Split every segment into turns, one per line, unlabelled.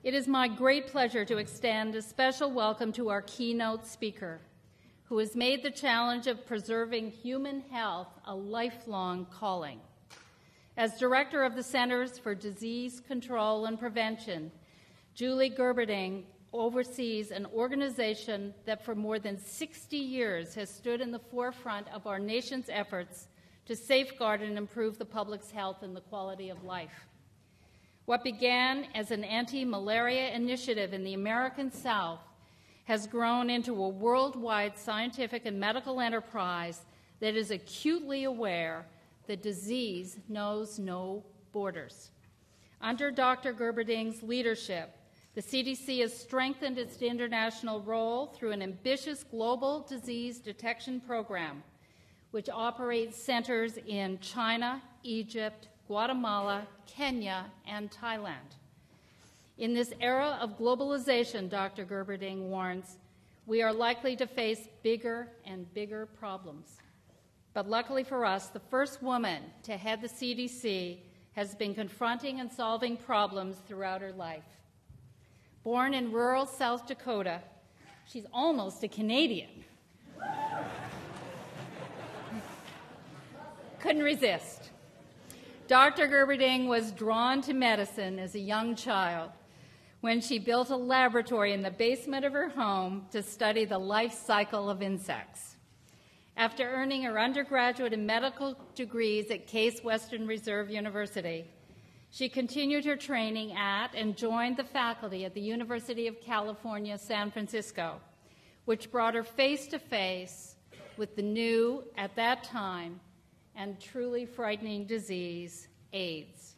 It is my great pleasure to extend a special welcome to our keynote speaker, who has made the challenge of preserving human health a lifelong calling. As director of the Centers for Disease Control and Prevention, Julie Gerberding oversees an organization that for more than 60 years has stood in the forefront of our nation's efforts to safeguard and improve the public's health and the quality of life. What began as an anti-malaria initiative in the American South has grown into a worldwide scientific and medical enterprise that is acutely aware that disease knows no borders. Under Dr. Gerberding's leadership, the CDC has strengthened its international role through an ambitious global disease detection program, which operates centers in China, Egypt, Guatemala, Kenya, and Thailand. In this era of globalization, Dr. Gerberding warns, we are likely to face bigger and bigger problems. But luckily for us, the first woman to head the CDC has been confronting and solving problems throughout her life. Born in rural South Dakota, she's almost a Canadian. Couldn't resist. Dr. Gerberding was drawn to medicine as a young child when she built a laboratory in the basement of her home to study the life cycle of insects. After earning her undergraduate and medical degrees at Case Western Reserve University, she continued her training at and joined the faculty at the University of California, San Francisco, which brought her face-to-face with the new, at that time, and truly frightening disease, AIDS.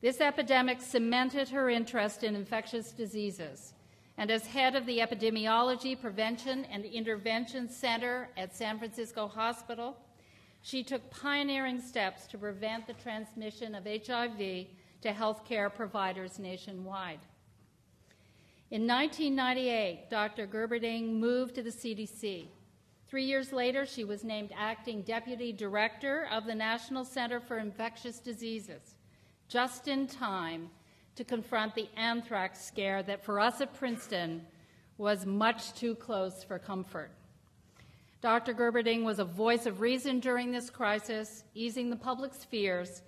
This epidemic cemented her interest in infectious diseases, and as head of the Epidemiology, Prevention, and Intervention Center at San Francisco Hospital, she took pioneering steps to prevent the transmission of HIV to healthcare providers nationwide. In 1998, Dr. Gerberding moved to the CDC. 3 years later, she was named acting deputy director of the National Center for Infectious Diseases, just in time to confront the anthrax scare that for us at Princeton was much too close for comfort. Dr. Gerberding was a voice of reason during this crisis, easing the public's fears,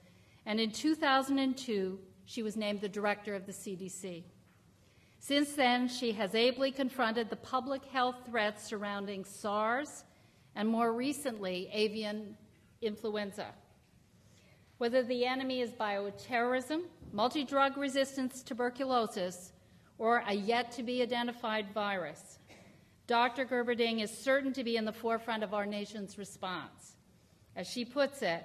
and in 2002, she was named the director of the CDC. Since then, she has ably confronted the public health threats surrounding SARS and more recently, avian influenza. Whether the enemy is bioterrorism, multi-drug resistance tuberculosis, or a yet-to-be-identified virus, Dr. Gerberding is certain to be in the forefront of our nation's response. As she puts it,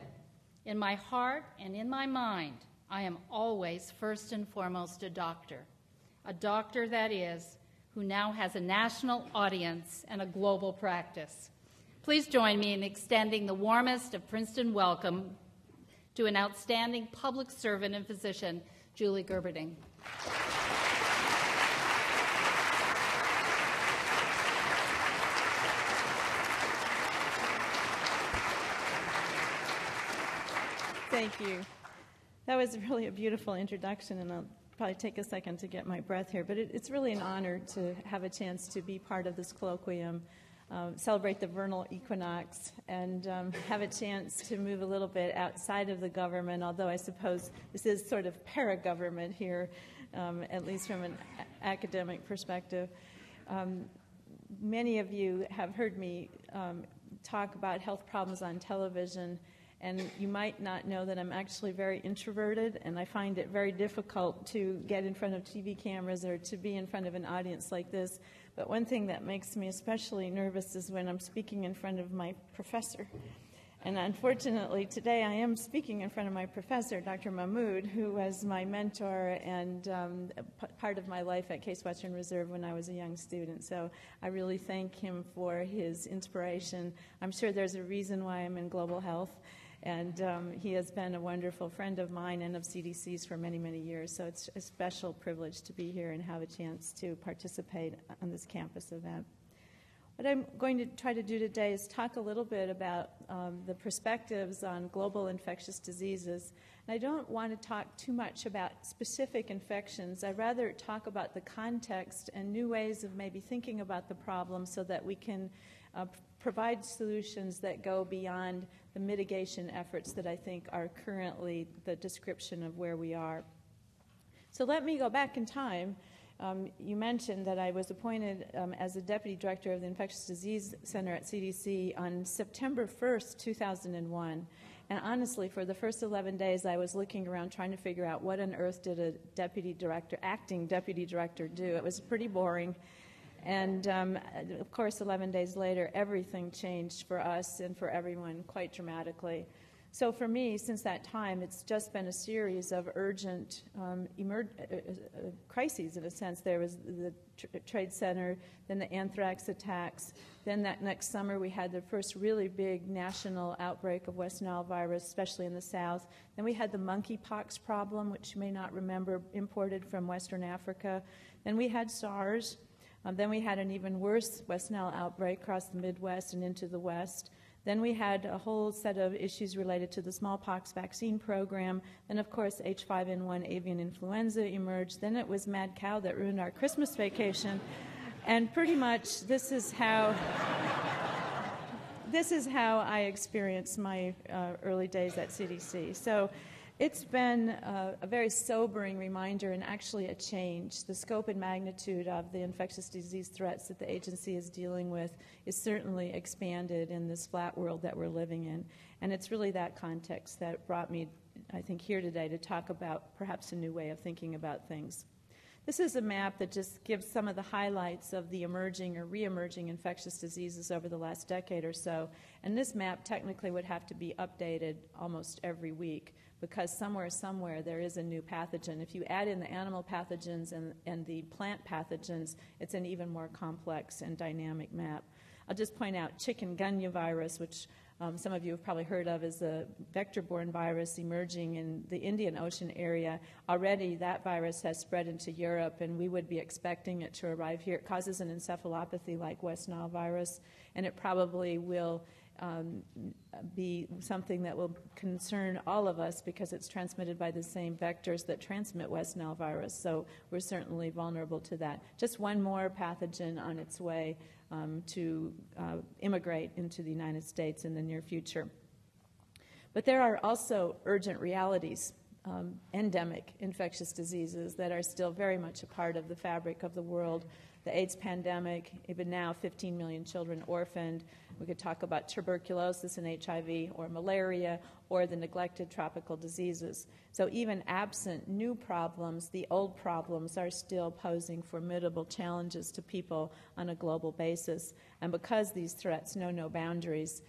in my heart and in my mind, I am always first and foremost a doctor that is, who now has a national audience and a global practice. Please join me in extending the warmest of Princeton welcome to an outstanding public servant and physician, Julie Gerberding.
Thank you. That was really a beautiful introduction, and I'll probably take a second to get my breath here, but it's really an honor to have a chance to be part of this colloquium, celebrate the vernal equinox, and have a chance to move a little bit outside of the government, although I suppose this is sort of para-government here, at least from an academic perspective. Many of you have heard me talk about health problems on television, and you might not know that I'm actually very introverted, and I find it very difficult to get in front of TV cameras or to be in front of an audience like this. But one thing that makes me especially nervous is when I'm speaking in front of my professor. And unfortunately, today I am speaking in front of my professor, Dr. Mahmoud, who was my mentor and part of my life at Case Western Reserve when I was a young student. So I really thank him for his inspiration. I'm sure there's a reason why I'm in global health. And he has been a wonderful friend of mine and of CDC's for many, many years. So it's a special privilege to be here and have a chance to participate on this campus event. What I'm going to try to do today is talk a little bit about the perspectives on global infectious diseases. And I don't want to talk too much about specific infections. I'd rather talk about the context and new ways of maybe thinking about the problem so that we can provide solutions that go beyond the mitigation efforts that I think are currently the description of where we are. So let me go back in time. You mentioned that I was appointed as the Deputy Director of the Infectious Disease Center at CDC on September 1st, 2001. And honestly, for the first 11 days, I was looking around trying to figure out what on earth did a acting deputy director do. It was pretty boring. And of course, 11 days later, everything changed for us and for everyone quite dramatically. So for me, since that time, it's just been a series of urgent crises, in a sense. There was the Trade Center, then the anthrax attacks, then that next summer we had the first really big national outbreak of West Nile virus, especially in the south. Then we had the monkeypox problem, which you may not remember, imported from Western Africa. Then we had SARS. Then we had an even worse West Nile outbreak across the Midwest and into the West. Then we had a whole set of issues related to the smallpox vaccine program. Then, of course, H5N1 avian influenza emerged. Then it was mad cow that ruined our Christmas vacation. And pretty much this is how I experienced my early days at CDC. So it's been a very sobering reminder and actually a change. The scope and magnitude of the infectious disease threats that the agency is dealing with is certainly expanded in this flat world that we're living in. And it's really that context that brought me, I think, here today to talk about perhaps a new way of thinking about things. This is a map that just gives some of the highlights of the emerging or re-emerging infectious diseases over the last decade or so. And this map technically would have to be updated almost every week, because somewhere there is a new pathogen. If you add in the animal pathogens and the plant pathogens, it's an even more complex and dynamic map. I'll just point out chikungunya virus, which some of you have probably heard of as a vector-borne virus emerging in the Indian Ocean area. Already that virus has spread into Europe, and we would be expecting it to arrive here. It causes an encephalopathy like West Nile virus, and it probably will be something that will concern all of us because it's transmitted by the same vectors that transmit West Nile virus. So we're certainly vulnerable to that. Just one more pathogen on its way to immigrate into the United States in the near future. But there are also urgent realities, endemic infectious diseases that are still very much a part of the fabric of the world. The AIDS pandemic, even now 15 million children orphaned. We could talk about tuberculosis and HIV, or malaria, or the neglected tropical diseases. So even absent new problems, the old problems are still posing formidable challenges to people on a global basis. And because these threats know no boundaries,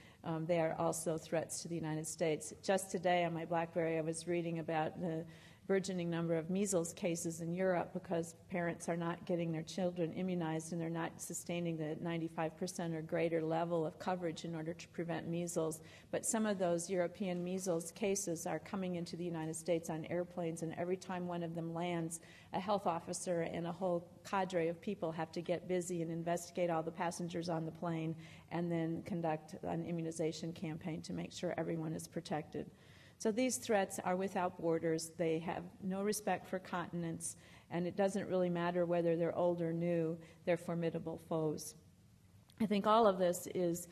they are also threats to the United States. Just today on my BlackBerry, I was reading about the burgeoning number of measles cases in Europe because parents are not getting their children immunized and they're not sustaining the 95% or greater level of coverage in order to prevent measles. But some of those European measles cases are coming into the United States on airplanes, and every time one of them lands, a health officer and a whole cadre of people have to get busy and investigate all the passengers on the plane and then conduct an immunization campaign to make sure everyone is protected. So these threats are without borders. They have no respect for continents, and it doesn't really matter whether they're old or new. They're formidable foes. I think all of this is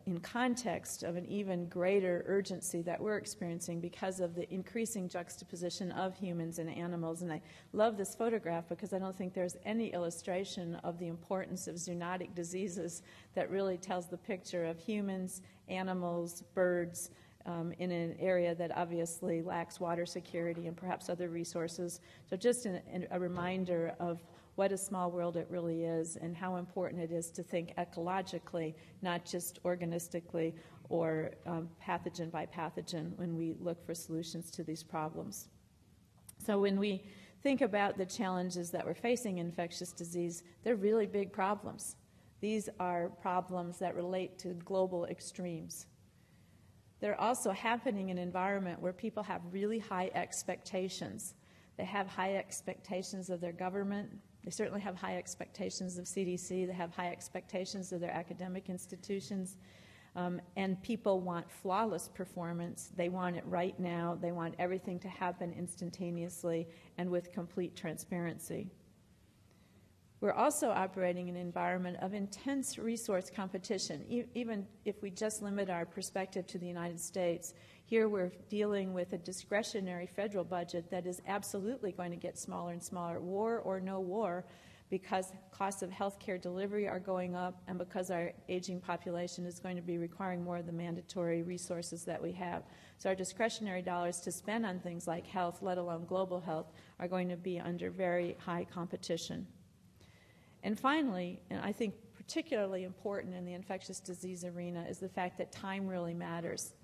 in context of an even greater urgency that we're experiencing because of the increasing juxtaposition of humans and animals. And I love this photograph because I don't think there's any illustration of the importance of zoonotic diseases that really tells the picture of humans, animals, birds, in an area that obviously lacks water security and perhaps other resources. So just a reminder of what a small world it really is and how important it is to think ecologically, not just organistically or pathogen by pathogen when we look for solutions to these problems. So when we think about the challenges that we're facing in infectious disease, they're really big problems. These are problems that relate to global extremes. They're also happening in an environment where people have really high expectations. They have high expectations of their government. They certainly have high expectations of CDC. They have high expectations of their academic institutions. And people want flawless performance. They want it right now. They want everything to happen instantaneously and with complete transparency. We're also operating in an environment of intense resource competition. Even if we just limit our perspective to the United States, here we're dealing with a discretionary federal budget that is absolutely going to get smaller and smaller, war or no war, because costs of health care delivery are going up and because our aging population is going to be requiring more of the mandatory resources that we have. So our discretionary dollars to spend on things like health, let alone global health, are going to be under very high competition. And finally, and I think particularly important in the infectious disease arena, is the fact that time really matters.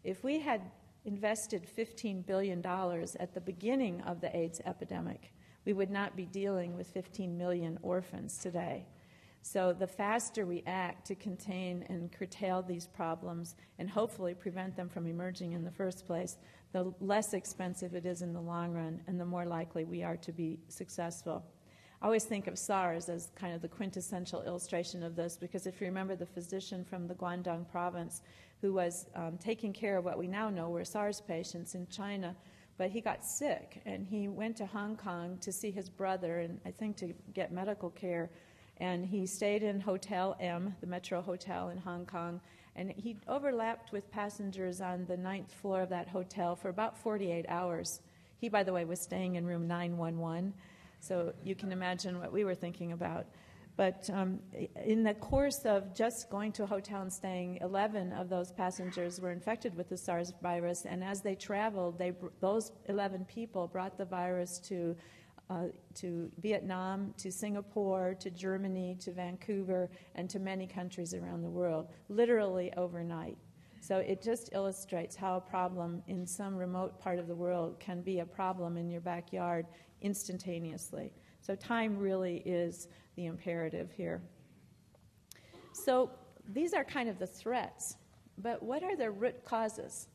If we had invested $15 billion at the beginning of the AIDS epidemic, we would not be dealing with 15 million orphans today. So the faster we act to contain and curtail these problems and hopefully prevent them from emerging in the first place, the less expensive it is in the long run and the more likely we are to be successful. I always think of SARS as kind of the quintessential illustration of this, because if you remember the physician from the Guangdong province who was taking care of what we now know were SARS patients in China, but he got sick and he went to Hong Kong to see his brother and I think to get medical care, and he stayed in Hotel M, the Metro Hotel in Hong Kong, and he overlapped with passengers on the 9th floor of that hotel for about 48 hours. He, by the way, was staying in room 911. So you can imagine what we were thinking about. But in the course of just going to a hotel and staying, 11 of those passengers were infected with the SARS virus, and as they traveled, those 11 people brought the virus to Vietnam, to Singapore, to Germany, to Vancouver, and to many countries around the world, literally overnight. So it just illustrates how a problem in some remote part of the world can be a problem in your backyard instantaneously. So time really is the imperative here. So these are kind of the threats, but what are the root causes?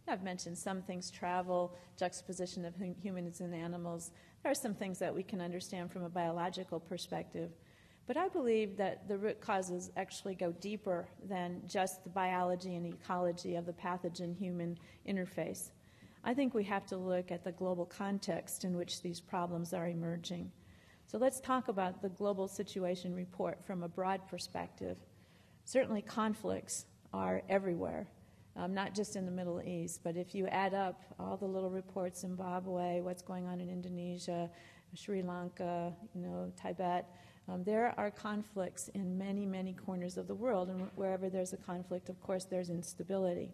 I've mentioned some things: travel, juxtaposition of humans and animals. There are some things that we can understand from a biological perspective. But I believe that the root causes actually go deeper than just the biology and ecology of the pathogen-human interface. I think we have to look at the global context in which these problems are emerging. So let's talk about the Global Situation Report from a broad perspective. Certainly conflicts are everywhere, not just in the Middle East, but if you add up all the little reports, Zimbabwe, what's going on in Indonesia, Sri Lanka, Tibet, there are conflicts in many, many corners of the world, and wherever there's a conflict, of course, there's instability.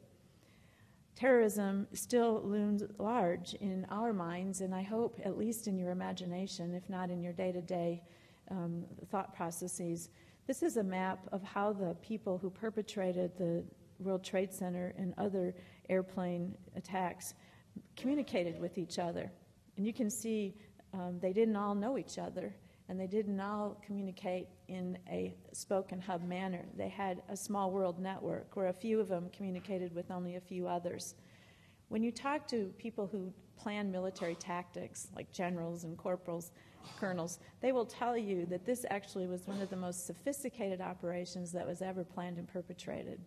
Terrorism still looms large in our minds, and I hope at least in your imagination, if not in your day-to-day thought processes. This is a map of how the people who perpetrated the World Trade Center and other airplane attacks communicated with each other. And you can see they didn't all know each other, and they didn't all communicate in a spoke and hub manner. They had a small world network where a few of them communicated with only a few others. When you talk to people who plan military tactics, like generals and corporals, colonels, they will tell you that this actually was one of the most sophisticated operations that was ever planned and perpetrated.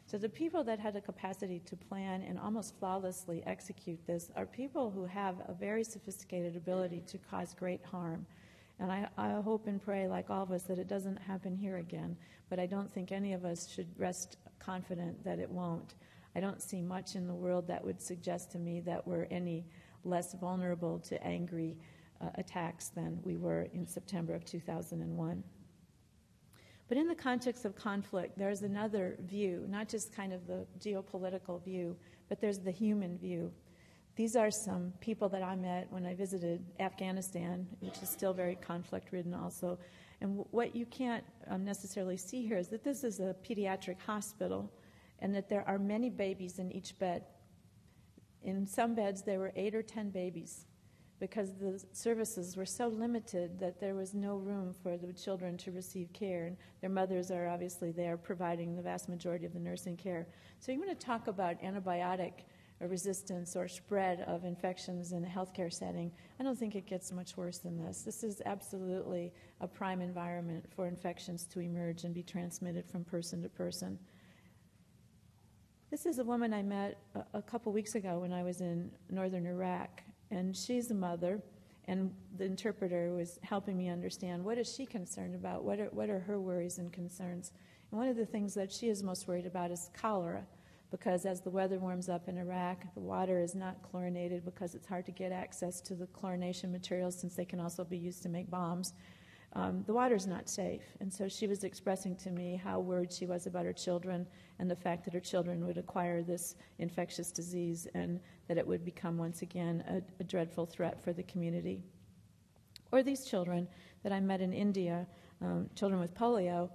So the people that had the capacity to plan and almost flawlessly execute this are people who have a very sophisticated ability to cause great harm. And I hope and pray, like all of us, that it doesn't happen here again. But I don't think any of us should rest confident that it won't. I don't see much in the world that would suggest to me that we're any less vulnerable to angry attacks than we were in September of 2001. But in the context of conflict, there's another view, not just kind of the geopolitical view, but there's the human view. These are some people that I met when I visited Afghanistan, which is still very conflict-ridden also. And what you can't necessarily see here is that this is a pediatric hospital and that there are many babies in each bed. In some beds, there were 8 or 10 babies because the services were so limited that there was no room for the children to receive care. And their mothers are obviously there providing the vast majority of the nursing care. So you want to talk about antibiotic a resistance or spread of infections in a healthcare setting, I don't think it gets much worse than this. This is absolutely a prime environment for infections to emerge and be transmitted from person to person. This is a woman I met a couple weeks ago when I was in northern Iraq, and she's a mother, and the interpreter was helping me understand what is she concerned about, what are her worries and concerns. And one of the things that she is most worried about is cholera, because as the weather warms up in Iraq, the water is not chlorinated because it's hard to get access to the chlorination materials since they can also be used to make bombs. The water's not safe. And so she was expressing to me how worried she was about her children and the fact that her children would acquire this infectious disease and that it would become once again a dreadful threat for the community. Or these children that I met in India, children with polio.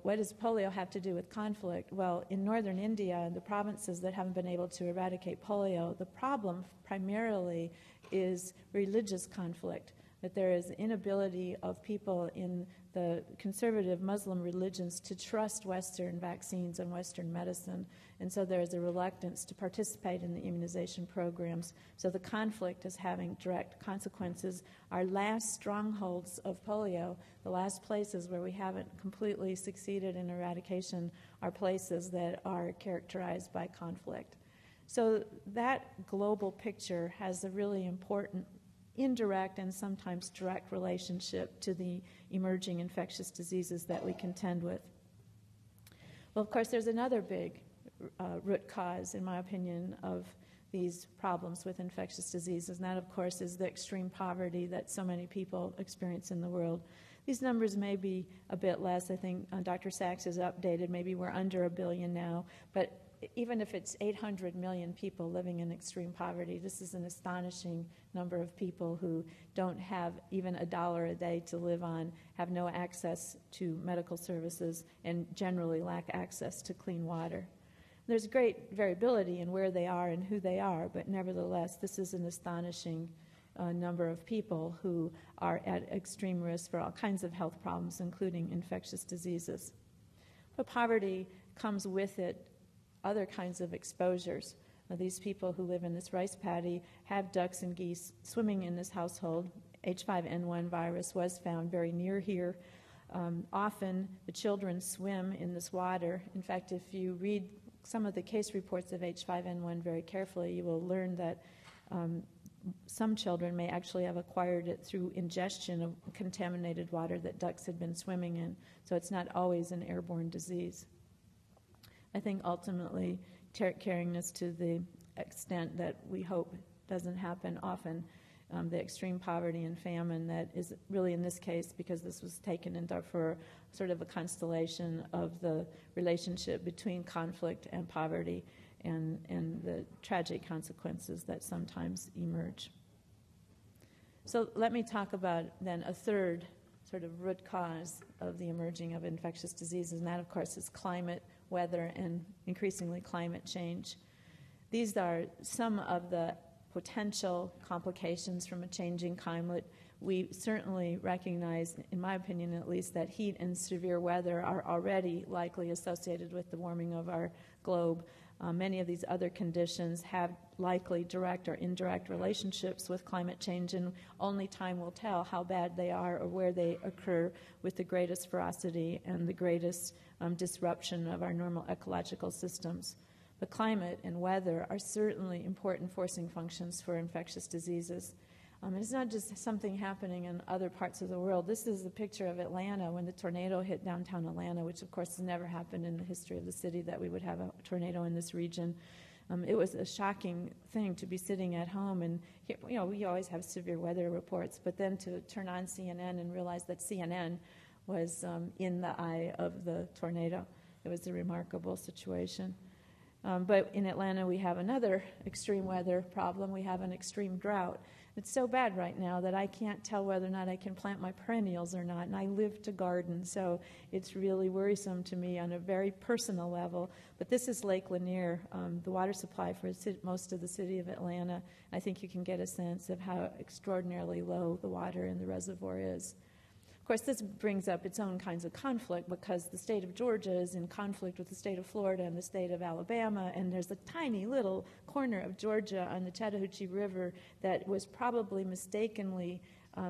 What does polio have to do with conflict? Well, in northern India, the provinces that haven't been able to eradicate polio, the problem primarily is religious conflict, that there is inability of people in the conservative Muslim religions to trust Western vaccines and Western medicine, and so there is a reluctance to participate in the immunization programs. So the conflict is having direct consequences. Our last strongholds of polio, the last places where we haven't completely succeeded in eradication, are places that are characterized by conflict. So that global picture has a really important indirect and sometimes direct relationship to the emerging infectious diseases that we contend with. Well, of course, there's another big root cause, in my opinion, of these problems with infectious diseases, and that, of course, is the extreme poverty that so many people experience in the world. These numbers may be a bit less. I think Dr. Sachs has updated. Maybe we're under 1 billion now, but even if it's 800 million people living in extreme poverty, this is an astonishing number of people who don't have even $1 a day to live on, have no access to medical services, and generally lack access to clean water. There's great variability in where they are and who they are, but nevertheless, this is an astonishing number of people who are at extreme risk for all kinds of health problems, including infectious diseases. But poverty comes with it other kinds of exposures. These people who live in this rice paddy have ducks and geese swimming in this household. H5N1 virus was found very near here. Often the children swim in this water. In fact, if you read some of the case reports of H5N1 very carefully, you will learn that some children may actually have acquired it through ingestion of contaminated water that ducks had been swimming in. So it's not always an airborne disease. I think ultimately carrying this to the extent that we hope doesn't happen often, the extreme poverty and famine that is really in this case, because this was taken into for sort of a constellation of the relationship between conflict and poverty and the tragic consequences that sometimes emerge. So let me talk about then a third sort of root cause of the emerging of infectious diseases, and that, of course, is climate, weather, and increasingly climate change. These are some of the potential complications from a changing climate. We certainly recognize, in my opinion at least, that heat and severe weather are already likely associated with the warming of our globe. Many of these other conditions have likely direct or indirect relationships with climate change, and only time will tell how bad they are or where they occur with the greatest ferocity and the greatest disruption of our normal ecological systems. But climate and weather are certainly important forcing functions for infectious diseases. It's not just something happening in other parts of the world. This is a picture of Atlanta when the tornado hit downtown Atlanta, which of course has never happened in the history of the city that we would have a tornado in this region. It was a shocking thing to be sitting at home and, we always have severe weather reports, but then to turn on CNN and realize that CNN was in the eye of the tornado. It was a remarkable situation. But in Atlanta, we have another extreme weather problem. We have an extreme drought. It's so bad right now that I can't tell whether or not I can plant my perennials or not, and I live to garden, so it's really worrisome to me on a very personal level. But this is Lake Lanier, the water supply for most of the city of Atlanta. I think you can get a sense of how extraordinarily low the water in the reservoir is. Of Of course, this brings up its own kinds of conflict because the state of Georgia is in conflict with the state of Florida and the state of Alabama, and there's a tiny little corner of Georgia on the Chattahoochee River that was probably mistakenly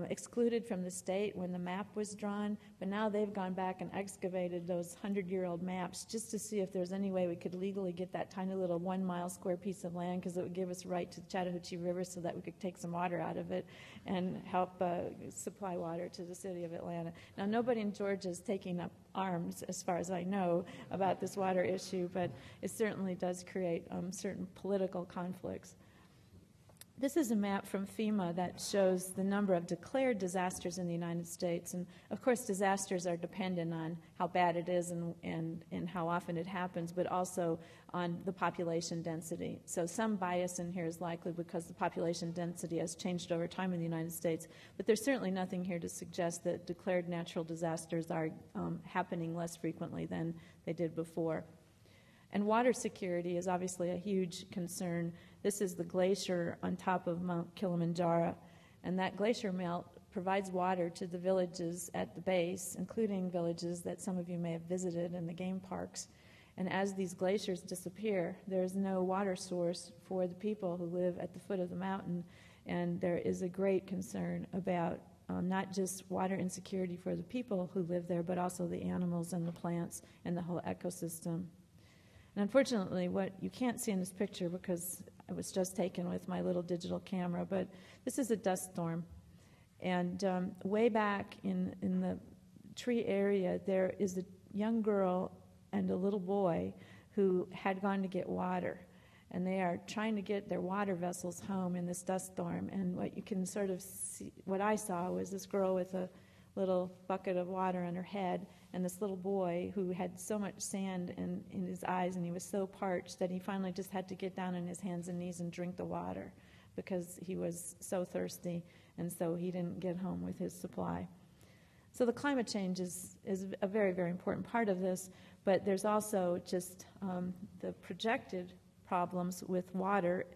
excluded from the state when the map was drawn, but now they've gone back and excavated those 100-year-old maps just to see if there's any way we could legally get that tiny little 1 mile square piece of land, because it would give us right to the Chattahoochee River so that we could take some water out of it and help supply water to the city of Atlanta. Now, nobody in Georgia is taking up arms, as far as I know, about this water issue, but it certainly does create certain political conflicts. This is a map from FEMA that shows the number of declared disasters in the United States. And, of course, disasters are dependent on how bad it is and how often it happens, but also on the population density. So some bias in here is likely because the population density has changed over time in the United States. But there's certainly nothing here to suggest that declared natural disasters are happening less frequently than they did before. And water security is obviously a huge concern. This is the glacier on top of Mount Kilimanjaro, and that glacier melt provides water to the villages at the base, including villages that some of you may have visited in the game parks. And as these glaciers disappear, there's no water source for the people who live at the foot of the mountain, and there is a great concern about not just water insecurity for the people who live there, but also the animals and the plants and the whole ecosystem. And unfortunately, what you can't see in this picture, because it was just taken with my little digital camera, but this is a dust storm. And way back in the tree area, there is a young girl and a little boy who had gone to get water. And they are trying to get their water vessels home in this dust storm. And what you can sort of see, what I saw was this girl with a little bucket of water on her head, and this little boy who had so much sand in his eyes, and he was so parched that he finally just had to get down on his hands and knees and drink the water because he was so thirsty, and so he didn't get home with his supply. So the climate change is a very, very important part of this, but there's also just the projected problems with water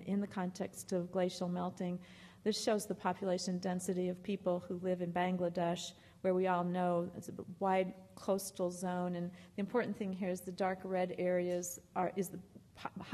in the context of glacial melting. This shows the population density of people who live in Bangladesh, where we all know it's a wide coastal zone. And the important thing here is the dark red areas is the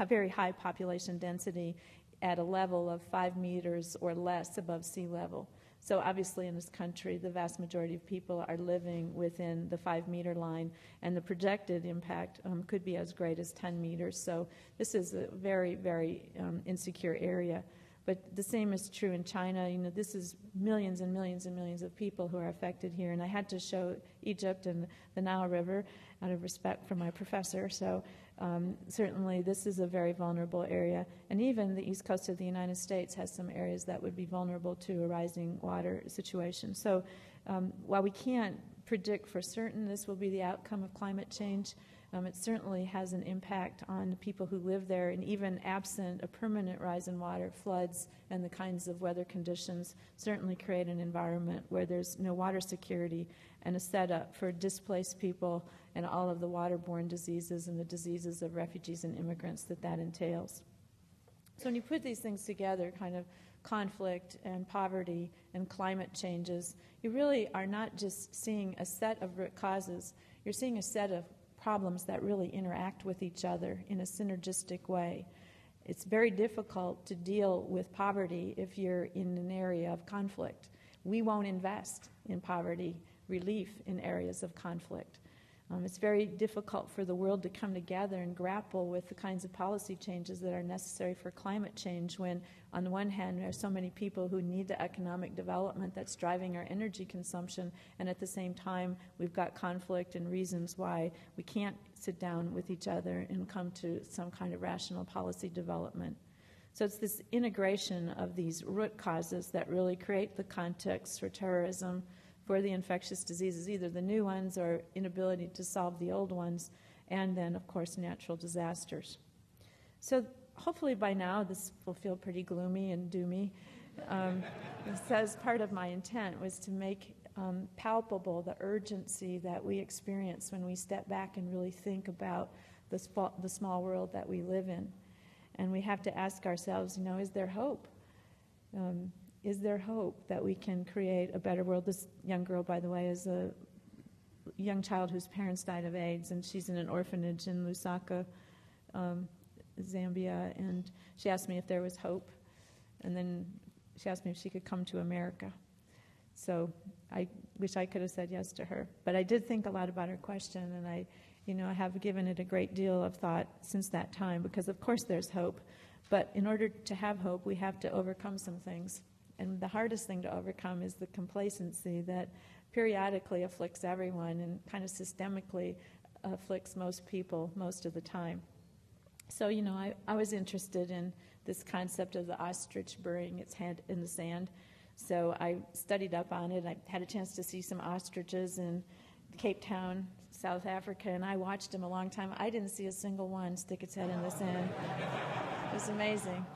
very high population density at a level of 5 meters or less above sea level. So obviously in this country, the vast majority of people are living within the 5-meter line, and the projected impact could be as great as 10 meters. So this is a very, very insecure area. But the same is true in China. You know, this is millions and millions and millions of people who are affected here. And I had to show Egypt and the Nile River out of respect for my professor. So certainly this is a very vulnerable area. And even the east coast of the United States has some areas that would be vulnerable to a rising water situation. So while we can't predict for certain this will be the outcome of climate change, it certainly has an impact on the people who live there, and even absent a permanent rise in water, floods and the kinds of weather conditions certainly create an environment where there's no water security and a setup for displaced people and all of the waterborne diseases and the diseases of refugees and immigrants that entails. So when you put these things together, kind of conflict and poverty and climate changes, you really are not just seeing a set of root causes, you're seeing a set of problems that really interact with each other in a synergistic way. It's very difficult to deal with poverty if you're in an area of conflict. We won't invest in poverty relief in areas of conflict. It's very difficult for the world to come together and grapple with the kinds of policy changes that are necessary for climate change when, on the one hand, there are so many people who need the economic development that's driving our energy consumption, and at the same time, we've got conflict and reasons why we can't sit down with each other and come to some kind of rational policy development. So it's this integration of these root causes that really create the context for terrorism, for the infectious diseases, either the new ones or inability to solve the old ones, and then, of course, natural disasters. So hopefully by now this will feel pretty gloomy and doomy. As part of my intent was to make palpable the urgency that we experience when we step back and really think about the small world that we live in. And we have to ask ourselves, you know, is there hope? is there hope that we can create a better world? This young girl, by the way, is a young child whose parents died of AIDS, and she's in an orphanage in Lusaka, Zambia, and she asked me if there was hope, and then she asked me if she could come to America. So I wish I could have said yes to her, but I did think a lot about her question, and I have given it a great deal of thought since that time, because of course there's hope, but in order to have hope, we have to overcome some things, and the hardest thing to overcome is the complacency that periodically afflicts everyone and kind of systemically afflicts most people most of the time. So, I was interested in this concept of the ostrich burying its head in the sand. So I studied up on it. I had a chance to see some ostriches in Cape Town, South Africa, and I watched them a long time. I didn't see a single one stick its head in the sand. It was amazing.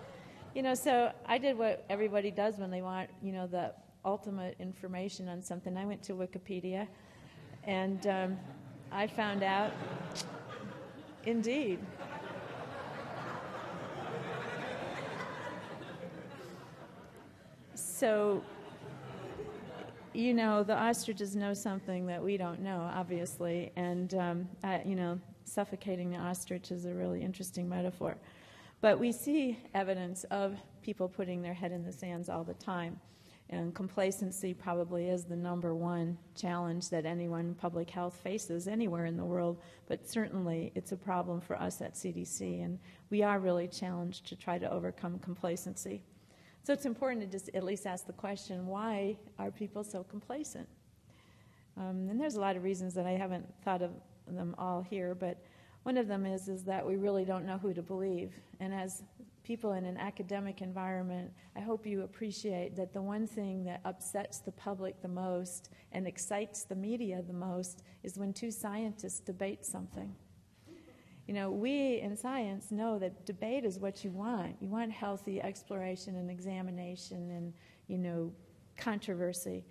So I did what everybody does when they want, the ultimate information on something. I went to Wikipedia, and I found out, indeed, so, the ostriches know something that we don't know, obviously, and, suffocating the ostrich is a really interesting metaphor. But we see evidence of people putting their head in the sands all the time, and complacency probably is the number one challenge that anyone in public health faces anywhere in the world, but certainly it's a problem for us at CDC, and we are really challenged to try to overcome complacency. So it's important to just at least ask the question, why are people so complacent? And there's a lot of reasons that I haven't thought of them all here, but one of them is that we really don't know who to believe. And as people in an academic environment, I hope you appreciate that the one thing that upsets the public the most and excites the media the most is when two scientists debate something. We in science know that debate is what you want. You want healthy exploration and examination and, controversy.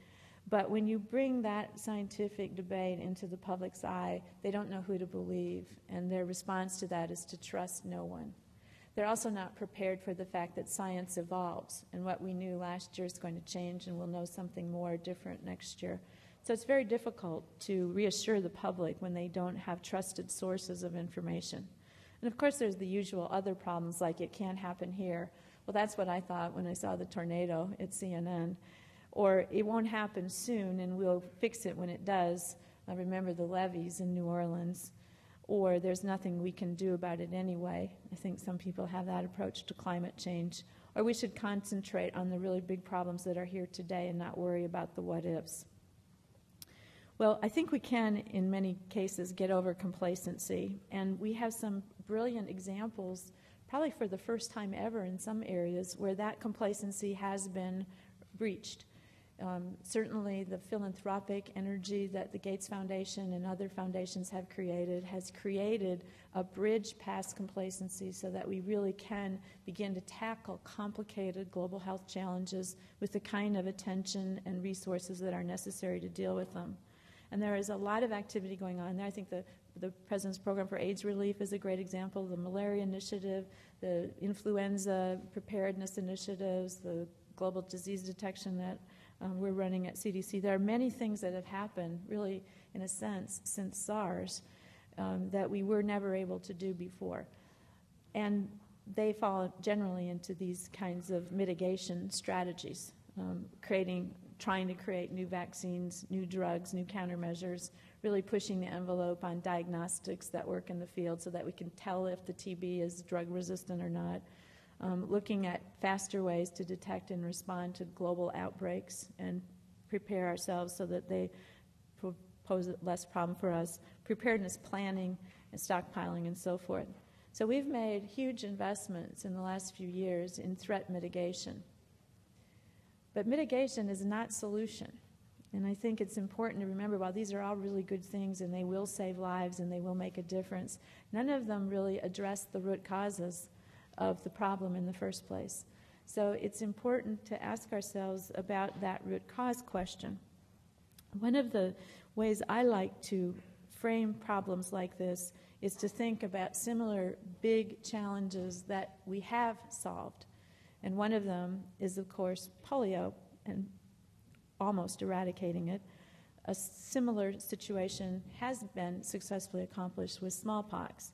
But when you bring that scientific debate into the public's eye, they don't know who to believe, and their response to that is to trust no one. They're also not prepared for the fact that science evolves, and what we knew last year is going to change, and we'll know something more different next year. So it's very difficult to reassure the public when they don't have trusted sources of information. And of course there's the usual other problems like it can't happen here. Well, that's what I thought when I saw the tornado at CNN. Or it won't happen soon and we'll fix it when it does. I remember the levees in New Orleans. Or there's nothing we can do about it anyway. I think some people have that approach to climate change. Or we should concentrate on the really big problems that are here today and not worry about the what-ifs. Well, I think we can, in many cases, get over complacency, and we have some brilliant examples, probably for the first time ever in some areas, where that complacency has been breached. Certainly the philanthropic energy that the Gates Foundation and other foundations have created has created a bridge past complacency so that we really can begin to tackle complicated global health challenges with the kind of attention and resources that are necessary to deal with them. And there is a lot of activity going on there. I think the President's Program for AIDS Relief is a great example, the Malaria Initiative, the influenza preparedness initiatives, the global disease detection that we're running at CDC. There are many things that have happened, really, in a sense, since SARS, that we were never able to do before. And they fall generally into these kinds of mitigation strategies, trying to create new vaccines, new drugs, new countermeasures, really pushing the envelope on diagnostics that work in the field so that we can tell if the TB is drug resistant or not, looking at faster ways to detect and respond to global outbreaks and prepare ourselves so that they pose less problem for us, preparedness planning and stockpiling and so forth. So we've made huge investments in the last few years in threat mitigation. But mitigation is not solution. And I think it's important to remember, while these are all really good things and they will save lives and they will make a difference, none of them really address the root causes of the problem in the first place. So it's important to ask ourselves about that root cause question. One of the ways I like to frame problems like this is to think about similar big challenges that we have solved. And one of them is, of course, polio, and almost eradicating it. A similar situation has been successfully accomplished with smallpox.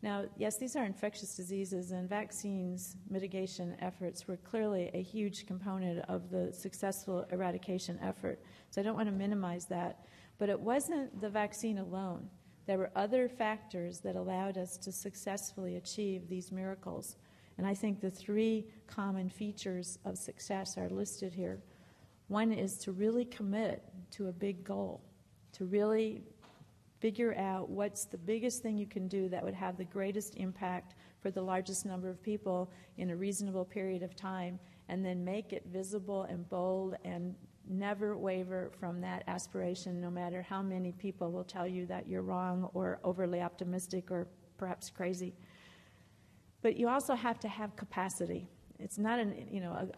Now, yes, these are infectious diseases, and vaccines mitigation efforts were clearly a huge component of the successful eradication effort. So I don't want to minimize that. But it wasn't the vaccine alone. There were other factors that allowed us to successfully achieve these miracles. And I think the three common features of success are listed here. One is to really commit to a big goal, to really figure out what's the biggest thing you can do that would have the greatest impact for the largest number of people in a reasonable period of time, and then make it visible and bold and never waver from that aspiration, no matter how many people will tell you that you're wrong or overly optimistic or perhaps crazy. But you also have to have capacity. It's not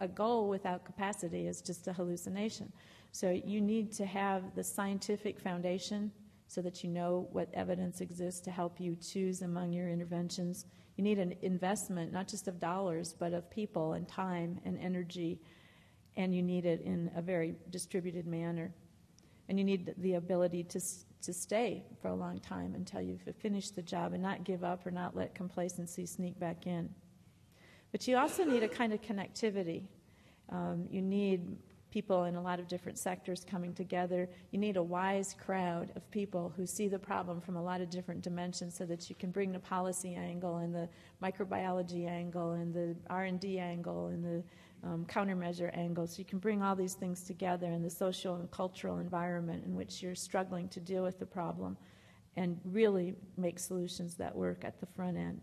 a goal without capacity is just a hallucination. So you need to have the scientific foundation so that you know what evidence exists to help you choose among your interventions. You need an investment, not just of dollars, but of people and time and energy, and you need it in a very distributed manner. And you need the ability to stay for a long time until you've finished the job and not give up or not let complacency sneak back in. But you also need a kind of connectivity. You need people in a lot of different sectors coming together. You need a wise crowd of people who see the problem from a lot of different dimensions so that you can bring the policy angle and the microbiology angle and the R&D angle and the countermeasure angle. So you can bring all these things together in the social and cultural environment in which you're struggling to deal with the problem and really make solutions that work at the front end.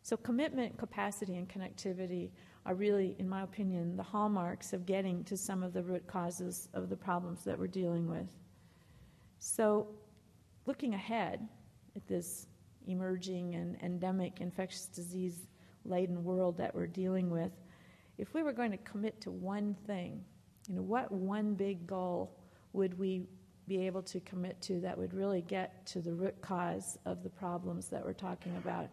So commitment, capacity, and connectivity are really, in my opinion, the hallmarks of getting to some of the root causes of the problems that we're dealing with. So looking ahead at this emerging and endemic infectious disease-laden world that we're dealing with, if we were going to commit to one thing, what one big goal would we be able to commit to that would really get to the root cause of the problems that we're talking about?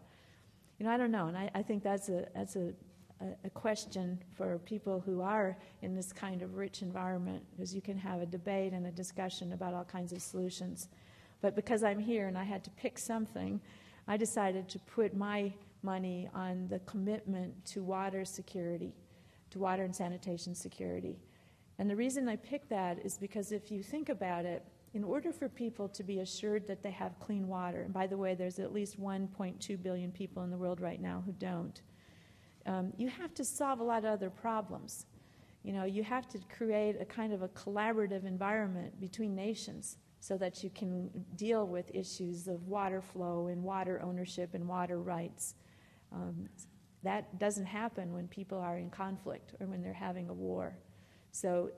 I don't know, and I think that's a question for people who are in this kind of rich environment, because you can have a debate and a discussion about all kinds of solutions. But because I'm here and I had to pick something, I decided to put my money on the commitment to water security, to water and sanitation security. And the reason I picked that is because if you think about it, in order for people to be assured that they have clean water, and by the way, there's at least 1.2 billion people in the world right now who don't, you have to solve a lot of other problems. You have to create a kind of a collaborative environment between nations so that you can deal with issues of water flow and water ownership and water rights. That doesn't happen when people are in conflict or when they're having a war. So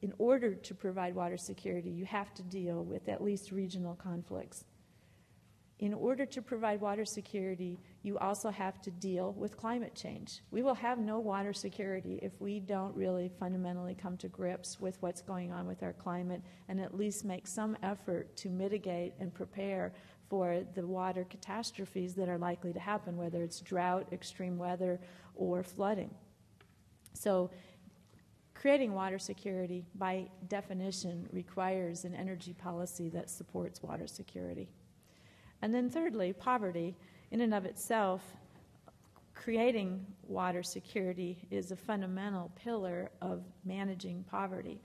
in order to provide water security, you have to deal with at least regional conflicts. In order to provide water security, you also have to deal with climate change. We will have no water security if we don't really fundamentally come to grips with what's going on with our climate and at least make some effort to mitigate and prepare for the water catastrophes that are likely to happen, whether it's drought, extreme weather, or flooding. So creating water security, by definition, requires an energy policy that supports water security. And then thirdly, poverty. In and of itself, creating water security is a fundamental pillar of managing poverty.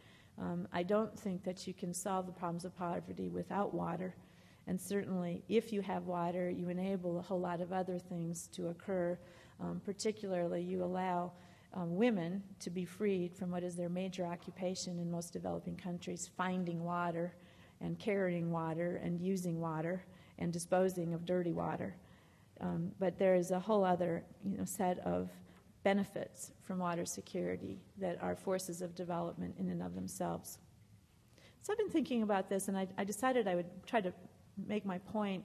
I don't think that you can solve the problems of poverty without water. And certainly, if you have water, you enable a whole lot of other things to occur. Particularly, you allow women to be freed from what is their major occupation in most developing countries, finding water and carrying water and using water and disposing of dirty water. But there is a whole other set of benefits from water security that are forces of development in and of themselves. So I've been thinking about this, and I decided I would try to make my point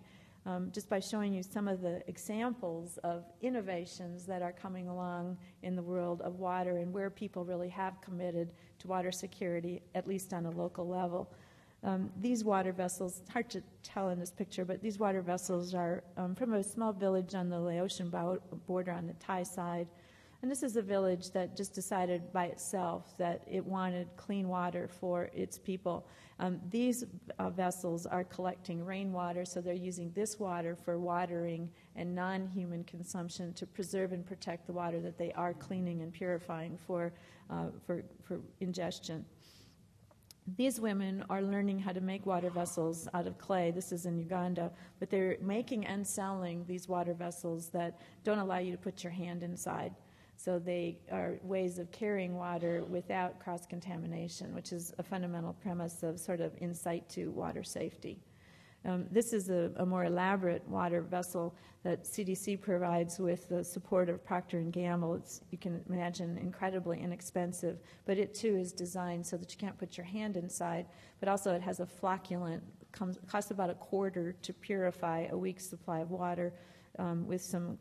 just by showing you some of the examples of innovations that are coming along in the world of water and where people really have committed to water security, at least on a local level. These water vessels, it's hard to tell in this picture, but these water vessels are from a small village on the Laotian border on the Thai side. And this is a village that just decided by itself that it wanted clean water for its people. These vessels are collecting rainwater, so they're using this water for watering and non-human consumption to preserve and protect the water that they are cleaning and purifying for ingestion. These women are learning how to make water vessels out of clay. This is in Uganda, but they're making and selling these water vessels that don't allow you to put your hand inside. So they are ways of carrying water without cross-contamination, which is a fundamental premise of sort of insight to water safety. This is a more elaborate water vessel that CDC provides with the support of Procter & Gamble. It's, you can imagine, incredibly inexpensive, but it too is designed so that you can't put your hand inside, but also it has a flocculant, costs about $0.25 to purify a week's supply of water with some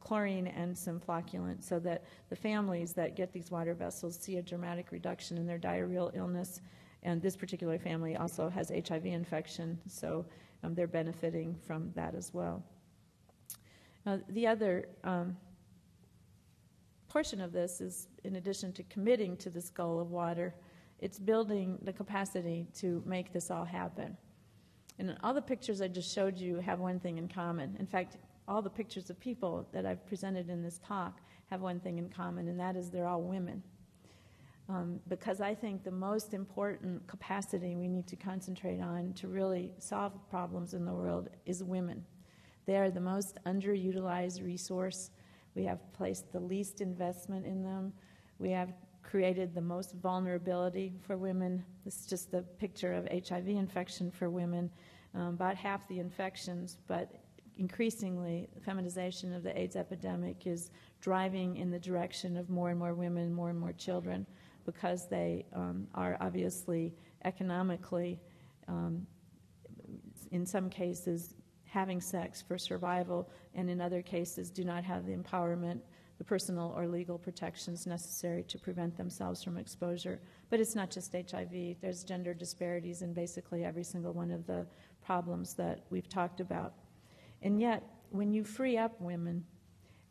chlorine and some flocculant, so that the families that get these water vessels see a dramatic reduction in their diarrheal illness. And this particular family also has HIV infection, so they're benefiting from that as well. The other portion of this is, in addition to committing to this goal of water, it's building the capacity to make this all happen. And all the pictures I just showed you have one thing in common. In fact, all the pictures of people that I've presented in this talk have one thing in common, and that is they're all women. Because I think the most important capacity we need to concentrate on to really solve problems in the world is women. They are the most underutilized resource. We have placed the least investment in them. We have created the most vulnerability for women. This is just the picture of HIV infection for women. About half the infections, but increasingly, the feminization of the AIDS epidemic is driving in the direction of more and more women, more and more children, because they are obviously economically, in some cases, having sex for survival, and in other cases do not have the empowerment, the personal or legal protections necessary to prevent themselves from exposure. But it's not just HIV. There's gender disparities in basically every single one of the problems that we've talked about. And yet, when you free up women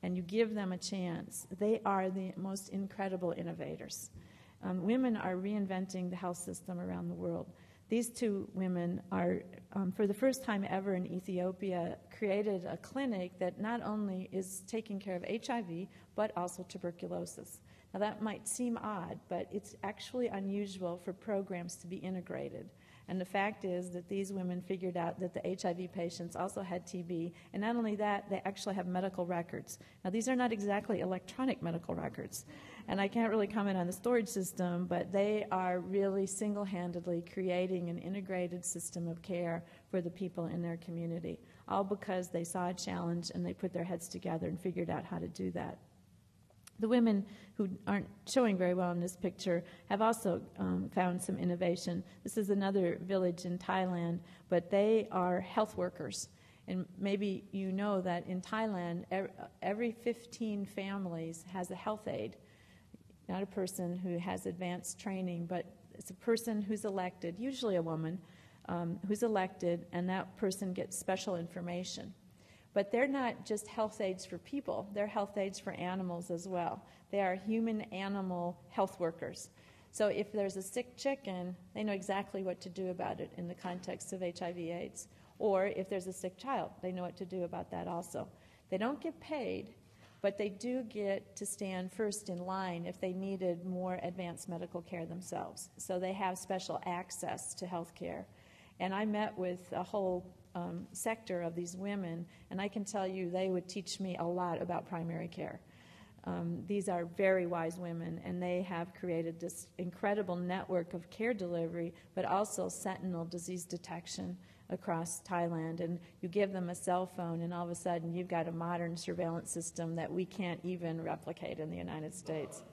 and you give them a chance, they are the most incredible innovators. Women are reinventing the health system around the world. These two women are, for the first time ever in Ethiopia, created a clinic that not only is taking care of HIV, but also tuberculosis. Now that might seem odd, but it's actually unusual for programs to be integrated. And the fact is that these women figured out that the HIV patients also had TB, and not only that, they actually have medical records. Now these are not exactly electronic medical records, and I can't really comment on the storage system, but they are really single-handedly creating an integrated system of care for the people in their community, all because they saw a challenge and they put their heads together and figured out how to do that. The women who aren't showing very well in this picture have also found some innovation. This is another village in Thailand, but they are health workers. And maybe you know that in Thailand, every 15 families has a health aide. Not a person who has advanced training, but it's a person who's elected, usually a woman, who's elected, and that person gets special information. But they're not just health aides for people, they're health aides for animals as well. They are human-animal health workers. So if there's a sick chicken, they know exactly what to do about it in the context of HIV/AIDS. Or if there's a sick child, they know what to do about that also. They don't get paid, but they do get to stand first in line if they needed more advanced medical care themselves. So they have special access to health care. And I met with a whole sector of these women, and I can tell you they would teach me a lot about primary care. These are very wise women, and they have created this incredible network of care delivery, but also sentinel disease detection across Thailand. And you give them a cell phone, and all of a sudden you've got a modern surveillance system that we can't even replicate in the United States.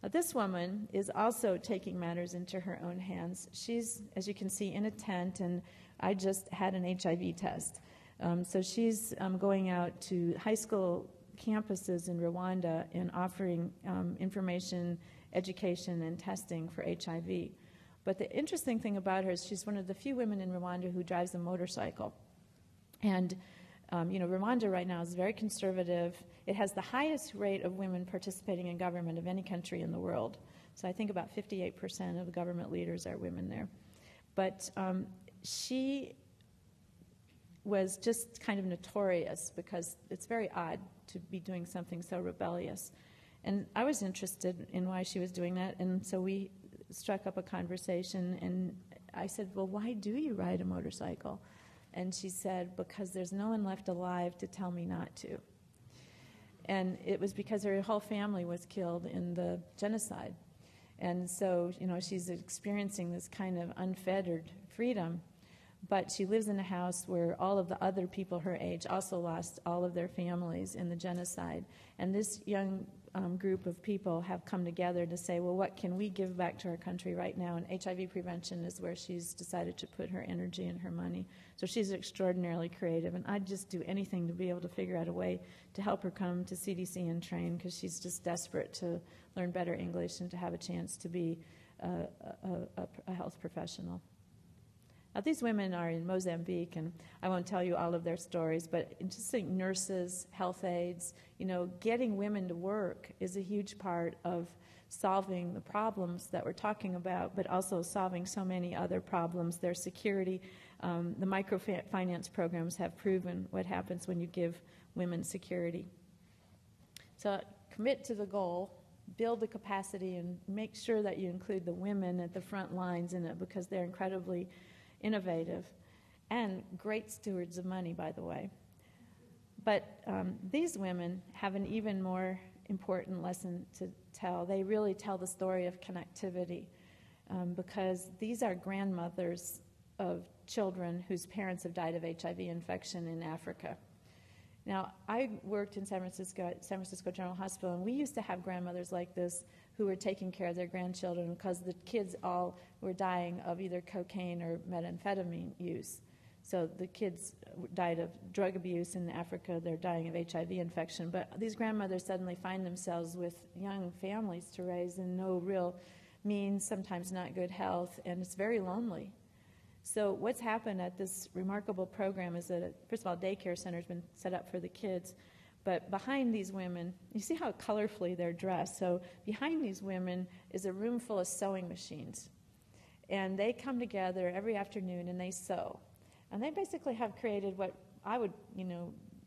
Now, this woman is also taking matters into her own hands. She's, as you can see, in a tent, and I just had an HIV test. So she's going out to high school campuses in Rwanda and offering information, education, and testing for HIV. But the interesting thing about her is she's one of the few women in Rwanda who drives a motorcycle. And Rwanda right now is very conservative. It has the highest rate of women participating in government of any country in the world. So I think about 58% of the government leaders are women there. But she was just kind of notorious because it's very odd to be doing something so rebellious. And I was interested in why she was doing that, and so we struck up a conversation, and I said, well, why do you ride a motorcycle? And she said, because there's no one left alive to tell me not to. And it was because her whole family was killed in the genocide. And so, she's experiencing this kind of unfettered freedom, but she lives in a house where all of the other people her age also lost all of their families in the genocide. And this young group of people have come together to say, well, what can we give back to our country right now? And HIV prevention is where she's decided to put her energy and her money. So she's extraordinarily creative, and I'd just do anything to be able to figure out a way to help her come to CDC and train, because she's just desperate to learn better English and to have a chance to be a health professional. Now, these women are in Mozambique, and I won't tell you all of their stories, but just think nurses, health aides, getting women to work is a huge part of solving the problems that we're talking about, but also solving so many other problems. Their security, the microfinance programs have proven what happens when you give women security. So commit to the goal, build the capacity, and make sure that you include the women at the front lines in it, because they're incredibly innovative and great stewards of money, by the way. But these women have an even more important lesson to tell. They really tell the story of connectivity, because these are grandmothers of children whose parents have died of HIV infection in Africa. Now, I worked in San Francisco General Hospital, and we used to have grandmothers like this who were taking care of their grandchildren because the kids all were dying of either cocaine or methamphetamine use. So the kids died of drug abuse in Africa. They're dying of HIV infection. But these grandmothers suddenly find themselves with young families to raise and no real means, sometimes not good health, and it's very lonely. So what's happened at this remarkable program is that, first of all, daycare center has been set up for the kids. But behind these women, you see how colorfully they're dressed. So behind these women is a room full of sewing machines. And they come together every afternoon and they sew. And they basically have created what I would,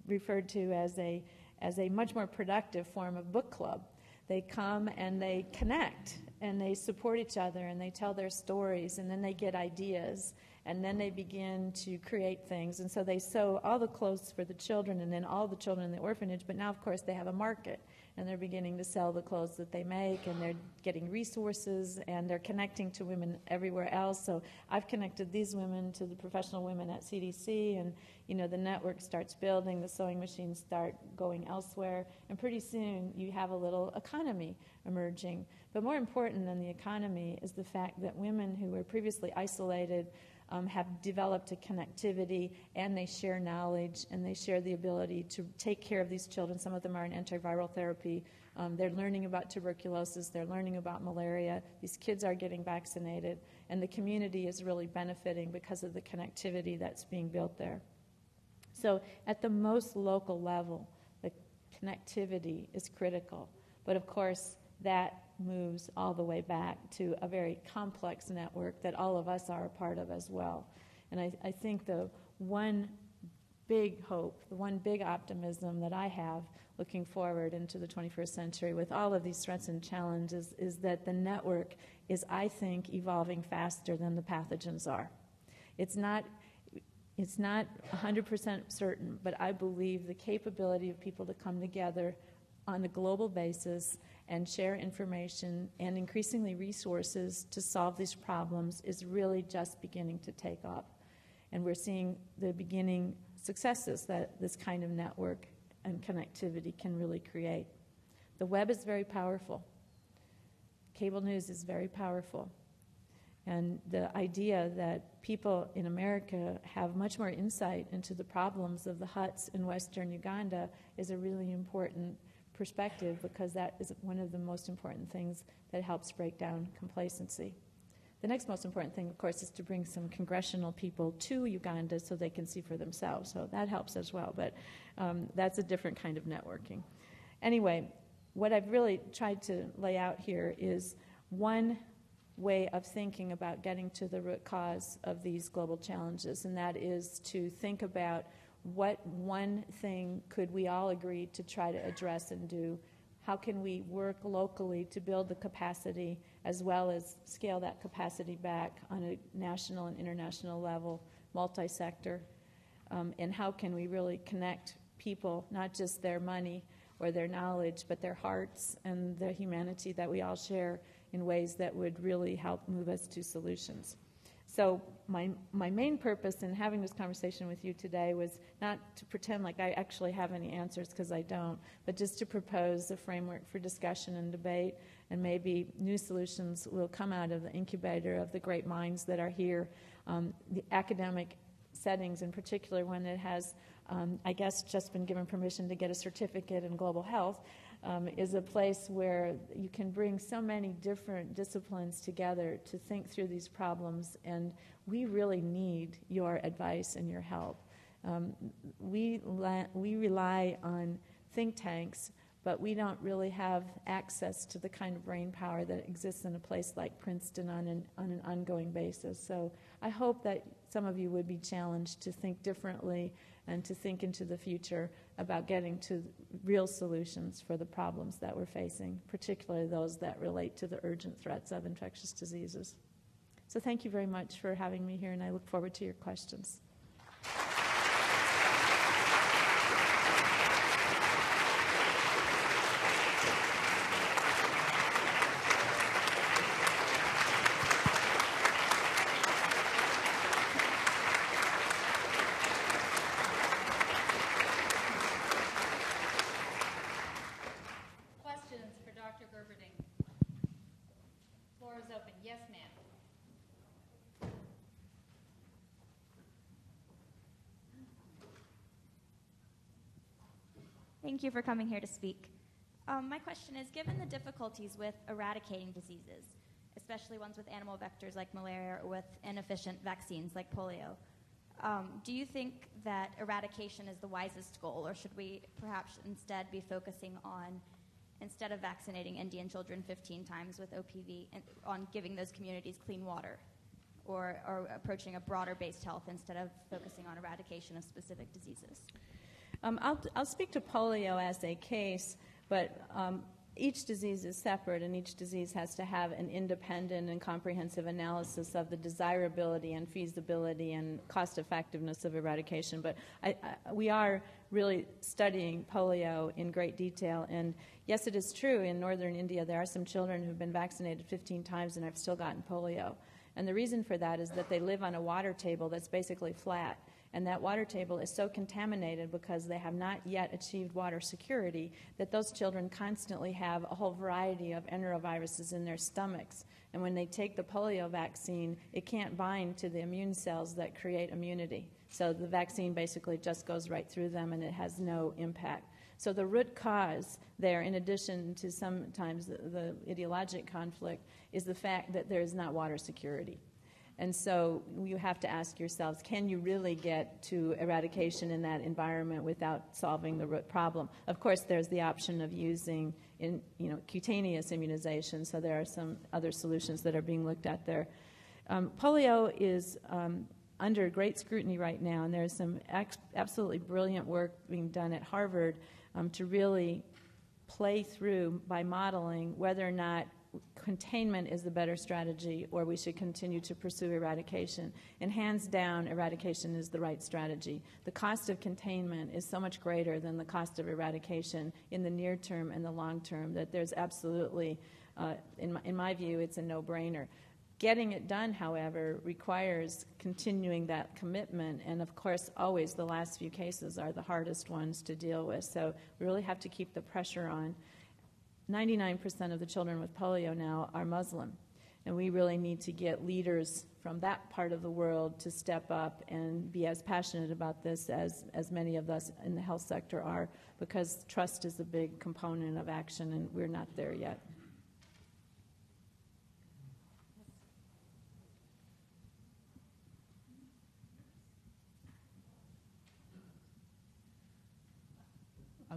refer to as a much more productive form of book club. They come and they connect and they support each other and they tell their stories, and then they get ideas, and then they begin to create things. And so they sew all the clothes for the children and then all the children in the orphanage, but now, of course, they have a market, and they're beginning to sell the clothes that they make, and they're getting resources, and they're connecting to women everywhere else. So I've connected these women to the professional women at CDC, and the network starts building, the sewing machines start going elsewhere, and pretty soon you have a little economy emerging. But more important than the economy is the fact that women who were previously isolated have developed a connectivity, and they share knowledge, and they share the ability to take care of these children. Some of them are in antiviral therapy. They're learning about tuberculosis. They're learning about malaria. These kids are getting vaccinated, and the community is really benefiting because of the connectivity that's being built there. So at the most local level, the connectivity is critical. But of course, that moves all the way back to a very complex network that all of us are a part of as well. And I think the one big hope, the one big optimism that I have looking forward into the 21st century with all of these threats and challenges is that the network is, I think, evolving faster than the pathogens are. It's not 100% certain, but I believe the capability of people to come together on a global basis and share information and increasingly resources to solve these problems is really just beginning to take off. And we're seeing the beginning successes that this kind of network and connectivity can really create. The web is very powerful. Cable news is very powerful. And the idea that people in America have much more insight into the problems of the Huts in western Uganda is a really important perspective, because that is one of the most important things that helps break down complacency. The next most important thing, of course, is to bring some congressional people to Uganda so they can see for themselves. So that helps as well, but that's a different kind of networking. Anyway, what I've really tried to lay out here is one way of thinking about getting to the root cause of these global challenges, and that is to think about what one thing could we all agree to try to address and do. How can we work locally to build the capacity as well as scale that capacity back on a national and international level, multi-sector? And how can we really connect people, not just their money or their knowledge, but their hearts and the humanity that we all share in ways that would really help move us to solutions. So my main purpose in having this conversation with you today was not to pretend like I actually have any answers, because I don't, but just to propose a framework for discussion and debate, and maybe new solutions will come out of the incubator of the great minds that are here. The academic settings in particular, when it has, I guess, just been given permission to get a certificate in global health, is a place where you can bring so many different disciplines together to think through these problems, and we really need your advice and your help. We rely on think tanks, but we don't really have access to the kind of brain power that exists in a place like Princeton on an ongoing basis. So I hope that some of you would be challenged to think differently and to think into the future about getting to real solutions for the problems that we're facing, particularly those that relate to the urgent threats of infectious diseases. So thank you very much for having me here, and I look forward to your questions.
Questions for Dr. Gerberding? Floor is open. Yes, ma'am.
Thank you for coming here to speak. My question is, given the difficulties with eradicating diseases, especially ones with animal vectors like malaria or with inefficient vaccines like polio, do you think that eradication is the wisest goal, or should we perhaps instead be focusing on, instead of vaccinating Indian children 15 times with OPV, on giving those communities clean water, or approaching a broader-based health instead of focusing on eradication of specific diseases?
I'll speak to polio as a case, but each disease is separate, and each disease has to have an independent and comprehensive analysis of the desirability and feasibility and cost-effectiveness of eradication. But we are really studying polio in great detail, and yes, it is true, in northern India there are some children who've been vaccinated 15 times and have still gotten polio. And the reason for that is that they live on a water table that's basically flat. And that water table is so contaminated because they have not yet achieved water security that those children constantly have a whole variety of enteroviruses in their stomachs. And when they take the polio vaccine, it can't bind to the immune cells that create immunity. So the vaccine basically just goes right through them, and it has no impact. So the root cause there, in addition to sometimes the ideologic conflict, is the fact that there is not water security. And so you have to ask yourselves, can you really get to eradication in that environment without solving the root problem? Of course, there's the option of using cutaneous immunization, so there are some other solutions that are being looked at there. Polio is under great scrutiny right now, and there's some absolutely brilliant work being done at Harvard to really play through by modeling whether or not containment is the better strategy or we should continue to pursue eradication. And hands down, eradication is the right strategy. The cost of containment is so much greater than the cost of eradication in the near term and the long term that there's absolutely, in my view, it's a no-brainer. Getting it done, however, requires continuing that commitment, and of course, always the last few cases are the hardest ones to deal with. So we really have to keep the pressure on. 99% of the children with polio now are Muslim, and we really need to get leaders from that part of the world to step up and be as passionate about this as many of us in the health sector are, because trust is a big component of action, and we're not there yet.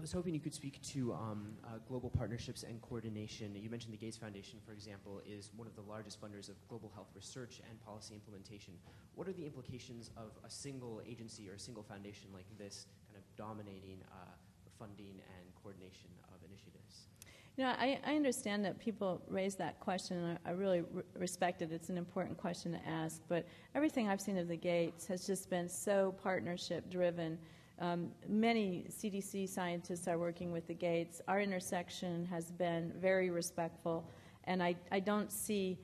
was hoping you could speak to global partnerships and coordination. You mentioned the Gates Foundation, for example, is one of the largest funders of global health research and policy implementation. What are the implications of a single agency or a single foundation like this kind of dominating the funding and coordination of initiatives?
You know, I understand that people raise that question, and I really respect it. It's an important question to ask. But everything I've seen of the Gates has just been so partnership-driven. Many CDC scientists are working with the Gates. Our intersection has been very respectful, and I don't see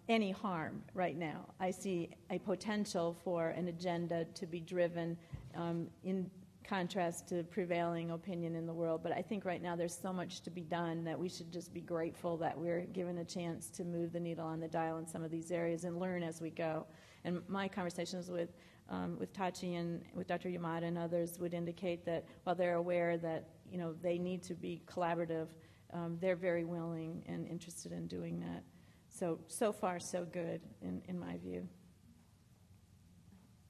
any harm right now. I see a potential for an agenda to be driven in contrast to prevailing opinion in the world. But I think right now there's so much to be done that we should just be grateful that we're given a chance to move the needle on the dial in some of these areas and learn as we go. And my conversations with Tachi and with Dr. Yamada and others would indicate that while they're aware that they need to be collaborative, they're very willing and interested in doing that. So far, so good in my view.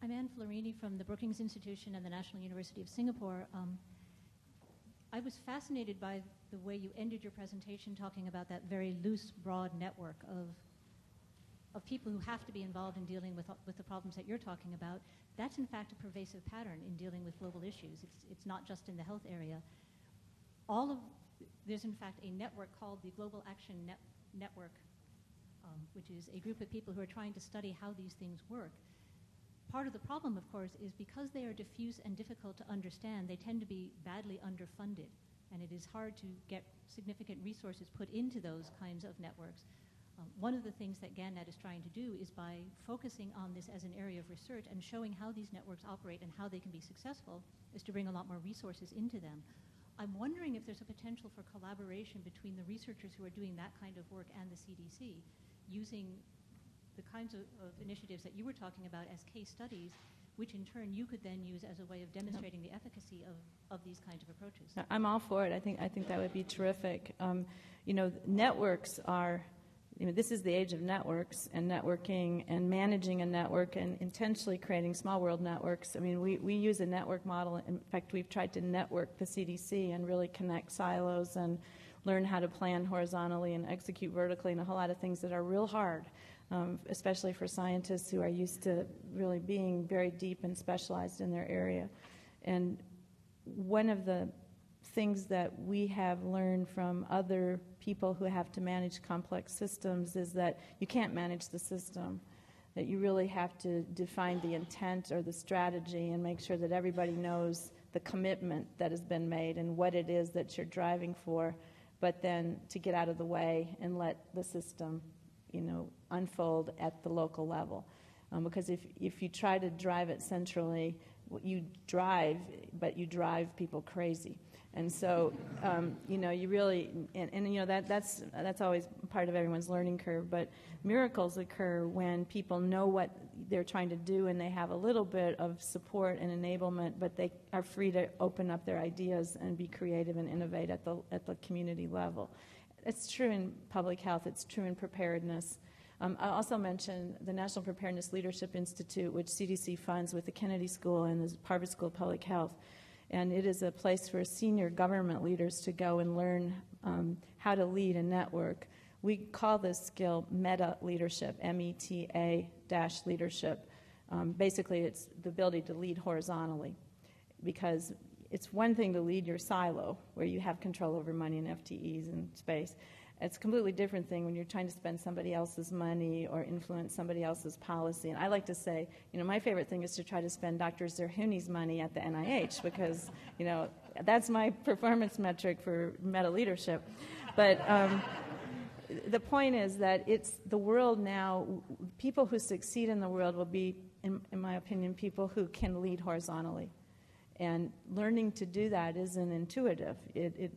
I'm Anne Florini from the Brookings Institution and the National University of Singapore. I was fascinated by the way you ended your presentation talking about that very loose, broad network of people who have to be involved in dealing with the problems that you're talking about. That's in fact a pervasive pattern in dealing with global issues. It's not just in the health area. There's in fact a network called the Global Action Network, which is a group of people who are trying to study how these things work. Part of the problem, of course, is because they are diffuse and difficult to understand, they tend to be badly underfunded, and it is hard to get significant resources put into those kinds of networks. One of the things that GANNet is trying to do is by focusing on this as an area of research and showing how these networks operate and how they can be successful is to bring a lot more resources into them. I'm wondering if there's a potential for collaboration between the researchers who are doing that kind of work and the CDC, using the kinds of initiatives that you were talking about as case studies, which in turn you could then use as a way of demonstrating the efficacy of these kinds of approaches.
I'm all for it. I think that would be terrific. Networks are, this is the age of networks and networking and managing a network and intentionally creating small world networks. I mean, we use a network model. In fact, we've tried to network the CDC and really connect silos and learn how to plan horizontally and execute vertically and a whole lot of things that are real hard. Especially for scientists who are used to really being very deep and specialized in their area. And one of the things that we have learned from other people who have to manage complex systems is that you can't manage the system, that you really have to define the intent or the strategy and make sure that everybody knows the commitment that has been made and what it is that you're driving for, but then to get out of the way and let the system unfold at the local level. Because if you try to drive it centrally, you drive people crazy. And so, you really, that's always part of everyone's learning curve, but miracles occur when people know what they're trying to do and they have a little bit of support and enablement, but they are free to open up their ideas and be creative and innovate at the community level. It's true in public health. It's true in preparedness. I also mentioned the National Preparedness Leadership Institute, which CDC funds with the Kennedy School and the Harvard School of Public Health. And it is a place for senior government leaders to go and learn how to lead a network. We call this skill meta leadership, META-leadership. Basically, it's the ability to lead horizontally, because it's one thing to lead your silo where you have control over money and FTEs and space. It's a completely different thing when you're trying to spend somebody else's money or influence somebody else's policy. And I like to say, my favorite thing is to try to spend Dr. Zerhouni's money at the NIH because, that's my performance metric for meta leadership. But the point is that it's the world now, people who succeed in the world will be, in my opinion, people who can lead horizontally. And learning to do that isn't intuitive.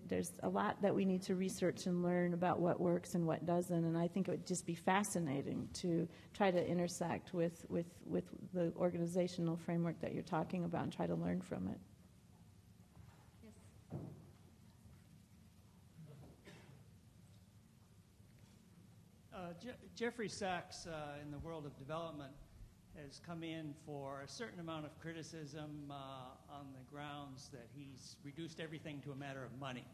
There's a lot that we need to research and learn about what works and what doesn't. And I think it would just be fascinating to try to intersect with the organizational framework that you're talking about and try to learn from it.
Jeffrey Sachs, in the world of development, has come in for a certain amount of criticism on the grounds that he's reduced everything to a matter of money.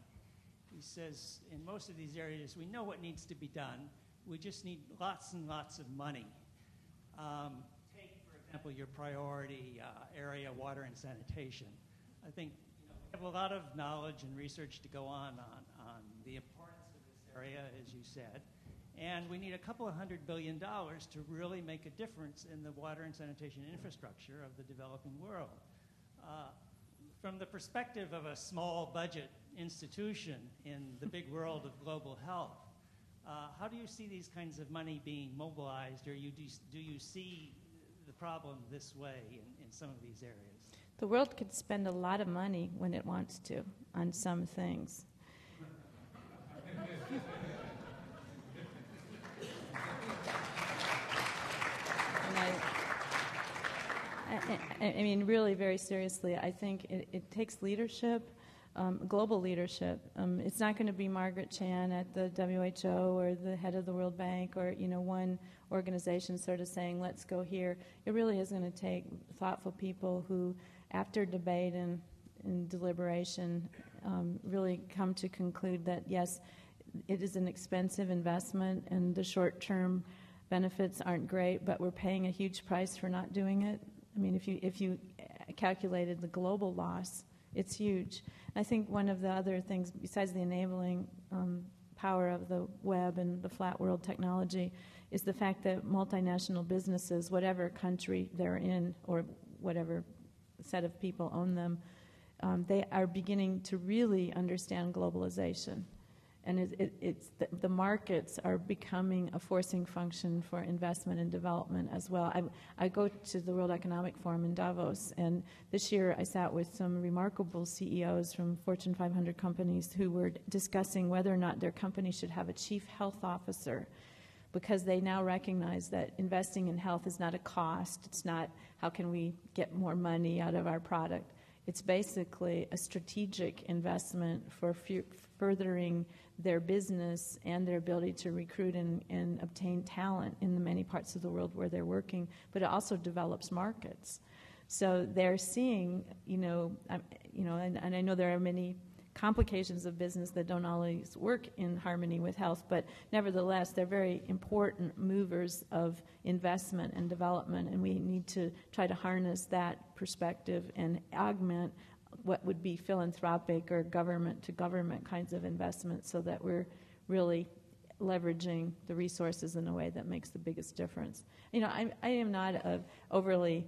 He says in most of these areas, we know what needs to be done. We just need lots and lots of money. Take, for example, your priority area, water and sanitation. I think we have a lot of knowledge and research to go on the importance of this area, as you said. And we need a couple of $100 billion to really make a difference in the water and sanitation infrastructure of the developing world. From the perspective of a small budget institution in the big world of global health, how do you see these kinds of money being mobilized, or do you see the problem this way in some of these areas?
The world could spend a lot of money when it wants to on some things. I mean, really, very seriously, I think it takes leadership, global leadership. It's not going to be Margaret Chan at the WHO or the head of the World Bank or, one organization sort of saying, let's go here. It really is going to take thoughtful people who, after debate and deliberation, really come to conclude that, yes, it is an expensive investment and the short-term benefits aren't great, but we're paying a huge price for not doing it. I mean, if you calculated the global loss, it's huge. I think one of the other things, besides the enabling power of the web and the flat world technology, is the fact that multinational businesses, whatever country they're in or whatever set of people own them, they are beginning to really understand globalization. And the markets are becoming a forcing function for investment and development as well. I go to the World Economic Forum in Davos, and this year I sat with some remarkable CEOs from Fortune 500 companies who were discussing whether or not their company should have a chief health officer, because they now recognize that investing in health is not a cost. It's not how can we get more money out of our product. It's basically a strategic investment for furthering their business and their ability to recruit and obtain talent in the many parts of the world where they're working, but it also develops markets. So they're seeing, and I know there are many complications of business that don't always work in harmony with health, but nevertheless, they're very important movers of investment and development, and we need to try to harness that perspective and augment what would be philanthropic or government-to-government kinds of investments so that we're really leveraging the resources in a way that makes the biggest difference. I am not an overly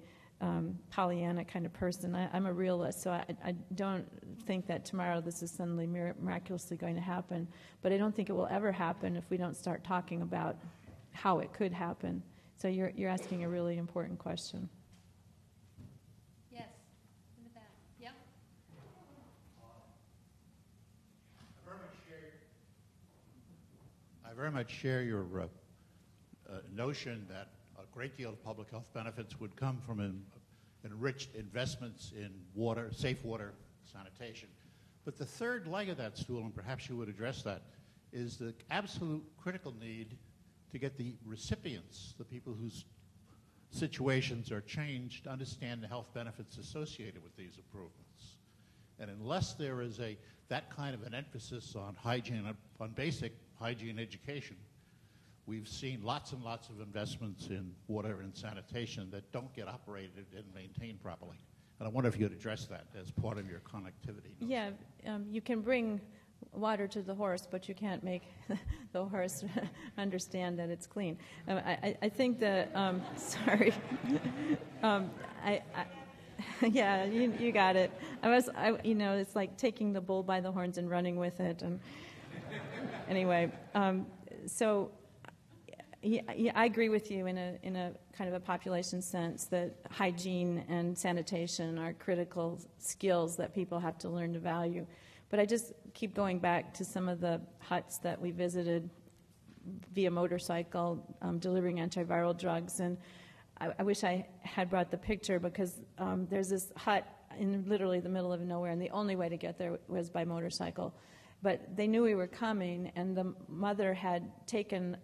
Pollyanna kind of person. I'm a realist, so I don't think that tomorrow this is suddenly miraculously going to happen, but I don't think it will ever happen if we don't start talking about how it could happen. So you're asking a really important question.
Yes, in the back. Yeah.
I very much share your notion that a great deal of public health benefits would come from enriched investments in water, safe water, sanitation. But the third leg of that stool, and perhaps you would address that, is the absolute critical need to get the recipients, the people whose situations are changed, to understand the health benefits associated with these improvements. And unless there is that kind of an emphasis on hygiene, on basic hygiene education, we've seen lots and lots of investments in water and sanitation that don't get operated and maintained properly. And I wonder if you'd address that as part of your connectivity.
Yeah, you can bring water to the horse, but you can't make the horse understand that it's clean. I think that, sorry. Yeah, you got it. It's like taking the bull by the horns and running with it. And anyway, so I agree with you in a kind of a population sense that hygiene and sanitation are critical skills that people have to learn to value. But I just keep going back to some of the huts that we visited via motorcycle, delivering antiviral drugs, and I wish I had brought the picture because there's this hut in literally the middle of nowhere, and the only way to get there was by motorcycle. But they knew we were coming, and the mother had taken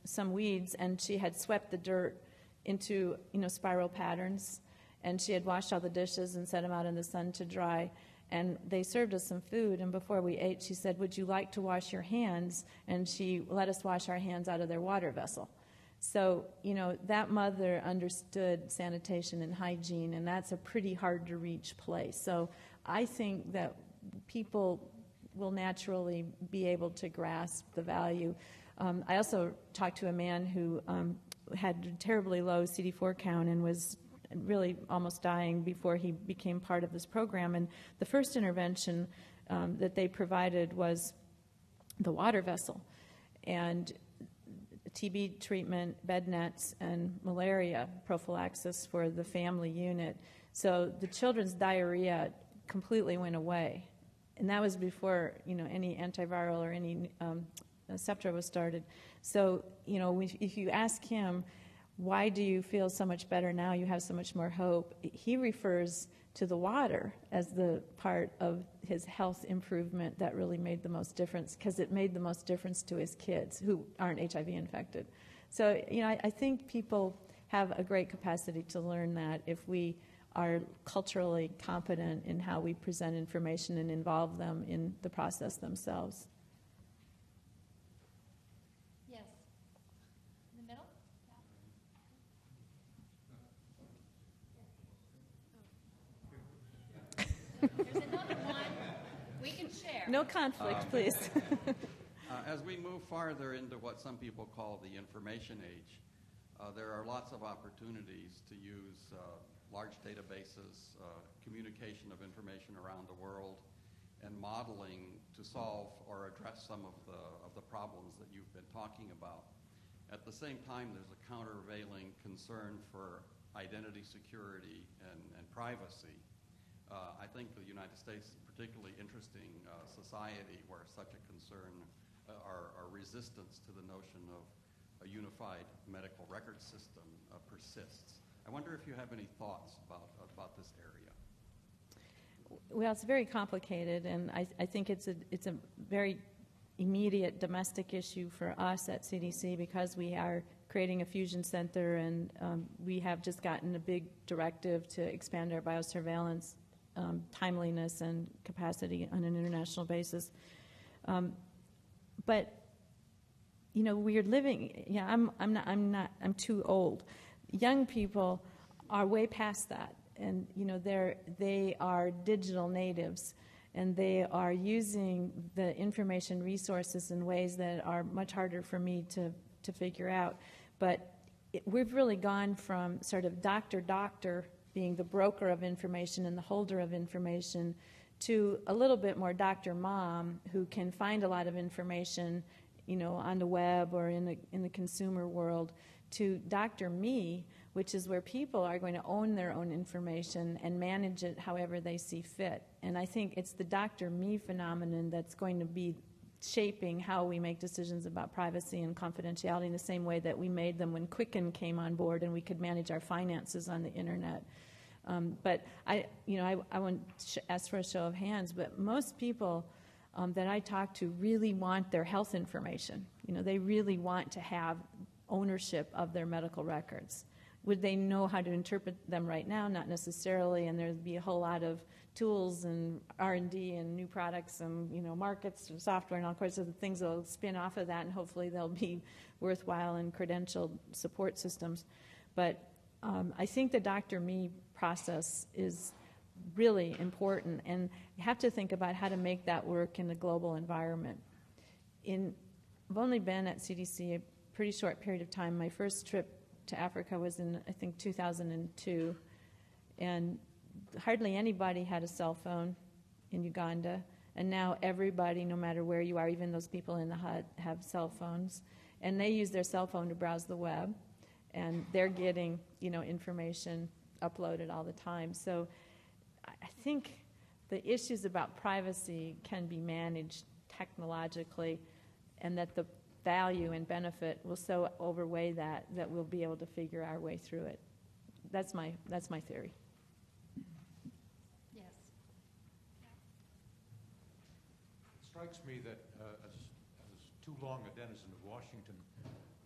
some weeds, and she had swept the dirt into, spiral patterns. And she had washed all the dishes and set them out in the sun to dry. And they served us some food, and before we ate, she said, "Would you like to wash your hands?" And she let us wash our hands out of their water vessel. So, that mother understood sanitation and hygiene, and that's a pretty hard-to-reach place. So I think that people will naturally be able to grasp the value. I also talked to a man who had a terribly low CD4 count and was really almost dying before he became part of this program. And the first intervention that they provided was the water vessel, and TB treatment, bed nets, and malaria prophylaxis for the family unit. So the children's diarrhea completely went away. And that was before, any antiviral or any Septra was started. So, if you ask him, why do you feel so much better now? You have so much more hope. He refers to the water as the part of his health improvement that really made the most difference, because it made the most difference to his kids who aren't HIV infected. So, I think people have a great capacity to learn that if we are culturally competent in how we present information and involve them in the process themselves.
Yes. In the middle? There's another one. We can share.
No conflict, please.
As we move farther into what some people call the information age, there are lots of opportunities to use large databases, communication of information around the world, and modeling to solve or address some of the problems that you've been talking about. At the same time, there's a countervailing concern for identity security and privacy. I think the United States is a particularly interesting society where such a concern or resistance to the notion of a unified medical record system persists. I wonder if you have any thoughts about this area.
Well, it's very complicated, and I think it's a very immediate domestic issue for us at CDC, because we are creating a fusion center, and we have just gotten a big directive to expand our biosurveillance timeliness and capacity on an international basis. But we're living. Yeah, I'm too old. Young people are way past that, and they are digital natives, and they are using the information resources in ways that are much harder for me to figure out. But we've really gone from sort of doctor being the broker of information and the holder of information to a little bit more Dr. Mom, who can find a lot of information, on the web or in the consumer world, to Dr. Me, which is where people are going to own their own information and manage it however they see fit. And I think it's the Dr. Me phenomenon that's going to be shaping how we make decisions about privacy and confidentiality in the same way that we made them when Quicken came on board and we could manage our finances on the internet. But I won't ask for a show of hands, but most people that I talk to really want their health information. They really want to have ownership of their medical records. Would they know how to interpret them right now? Not necessarily, and there'd be a whole lot of tools and R&D and new products and markets and software and all sorts of things that will spin off of that, and hopefully they'll be worthwhile and credentialed support systems. But I think the Dr. Me process is really important, and you have to think about how to make that work in the global environment. I've only been at CDC a pretty short period of time. My first trip to Africa was in, I think, 2002, and hardly anybody had a cell phone in Uganda, and now everybody, no matter where you are, even those people in the hut, have cell phones, and they use their cell phone to browse the web, and they're getting, information uploaded all the time. So I think the issues about privacy can be managed technologically, and that the value and benefit will so overweigh that we'll be able to figure our way through it. That's my theory.
Yes.
It strikes me that as too long a denizen of Washington,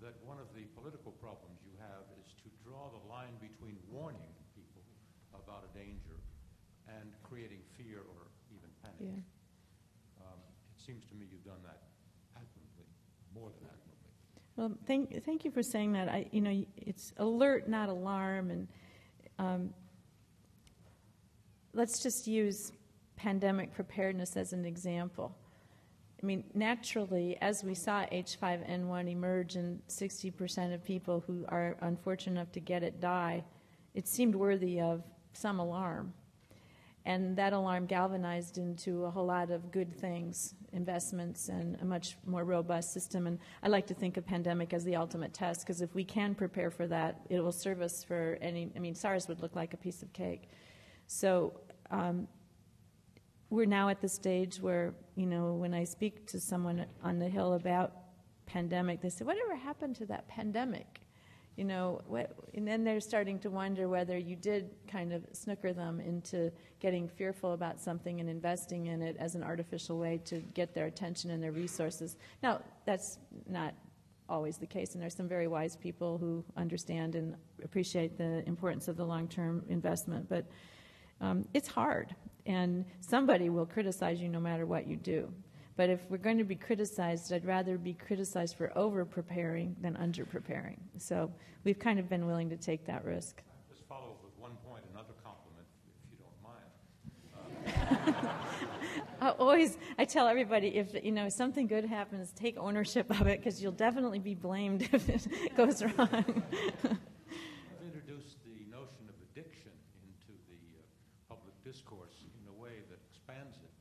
that one of the political problems you have is to draw the line between warning people about a danger and creating fear or even panic.
Yeah.
It seems to me you've done that admirably, more than admirably.
Well, thank you for saying that. It's alert, not alarm, and let's just use pandemic preparedness as an example. I mean, naturally, as we saw H5N1 emerge and 60% of people who are unfortunate enough to get it die, it seemed worthy of some alarm. And that alarm galvanized into a whole lot of good things, investments, and a much more robust system. And I like to think of pandemic as the ultimate test, because if we can prepare for that, it will serve us for SARS would look like a piece of cake. So we're now at the stage where, when I speak to someone on the Hill about pandemic, they say, whatever happened to that pandemic? And then they're starting to wonder whether you did kind of snooker them into getting fearful about something and investing in it as an artificial way to get their attention and their resources. Now, that's not always the case, and there's some very wise people who understand and appreciate the importance of the long-term investment, but it's hard, and somebody will criticize you no matter what you do. But if we're going to be criticized, I'd rather be criticized for over-preparing than under-preparing. So we've kind of been willing to take that risk.
I'll just follow up with one point, another compliment, if you don't mind.
I tell everybody, if something good happens, take ownership of it, because you'll definitely be blamed if it goes wrong.
I've introduced the notion of addiction into the public discourse in a way that expands it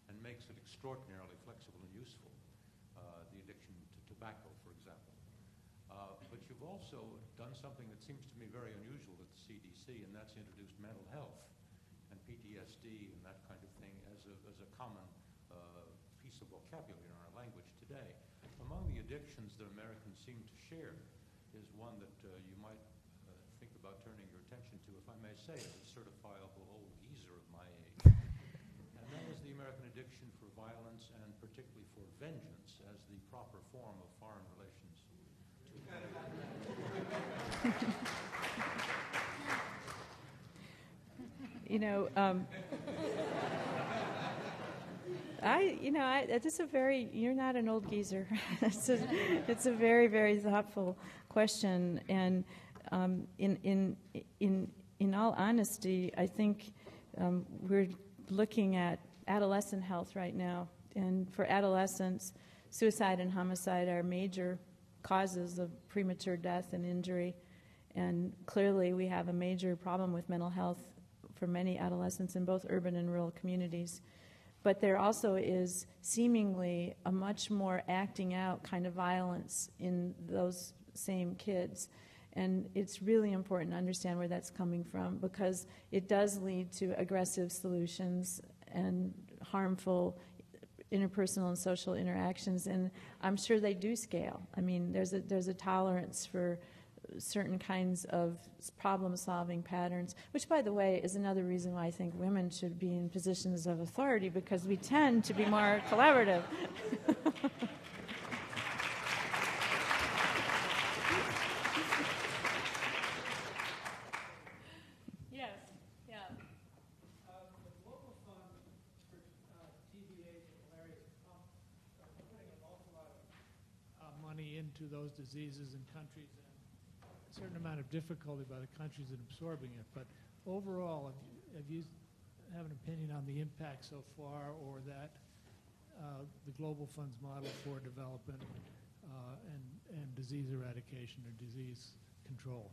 and makes it extraordinarily flexible and useful, the addiction to tobacco, for example. But you've also done something that seems to me very unusual at the CDC, and that's introduced mental health and PTSD and that kind of thing as a common piece of vocabulary in our language today. Among the addictions that Americans seem to share is one that you might think about turning your attention to, if I may say, as a certifiable old geezer of my age. And that is the American addiction for violence and particularly for vengeance as the proper form of foreign relations. You're not an old geezer. It's a very, very thoughtful question. And in all honesty, I think we're looking at adolescent health right now. And for adolescents, suicide and homicide are major causes of premature death and injury. And clearly we have a major problem with mental health for many adolescents in both urban and rural communities. But there also is seemingly a much more acting out kind of violence in those same kids. And it's really important to understand where that's coming from, because it does lead to aggressive solutions and harmful interpersonal and social interactions. And I'm sure they do scale. I mean, there's a tolerance for certain kinds of problem-solving patterns, which, by the way, is another reason why I think women should be in positions of authority, because we tend to be more collaborative.
Yes, yeah.
The Global Fund for TB, AIDS, and malaria is putting an awful lot of money into those diseases in countries, and a certain amount of difficulty by the countries in absorbing it. But overall, have you have an opinion on the impact so far, or that the Global Fund's model for development and disease eradication or disease control?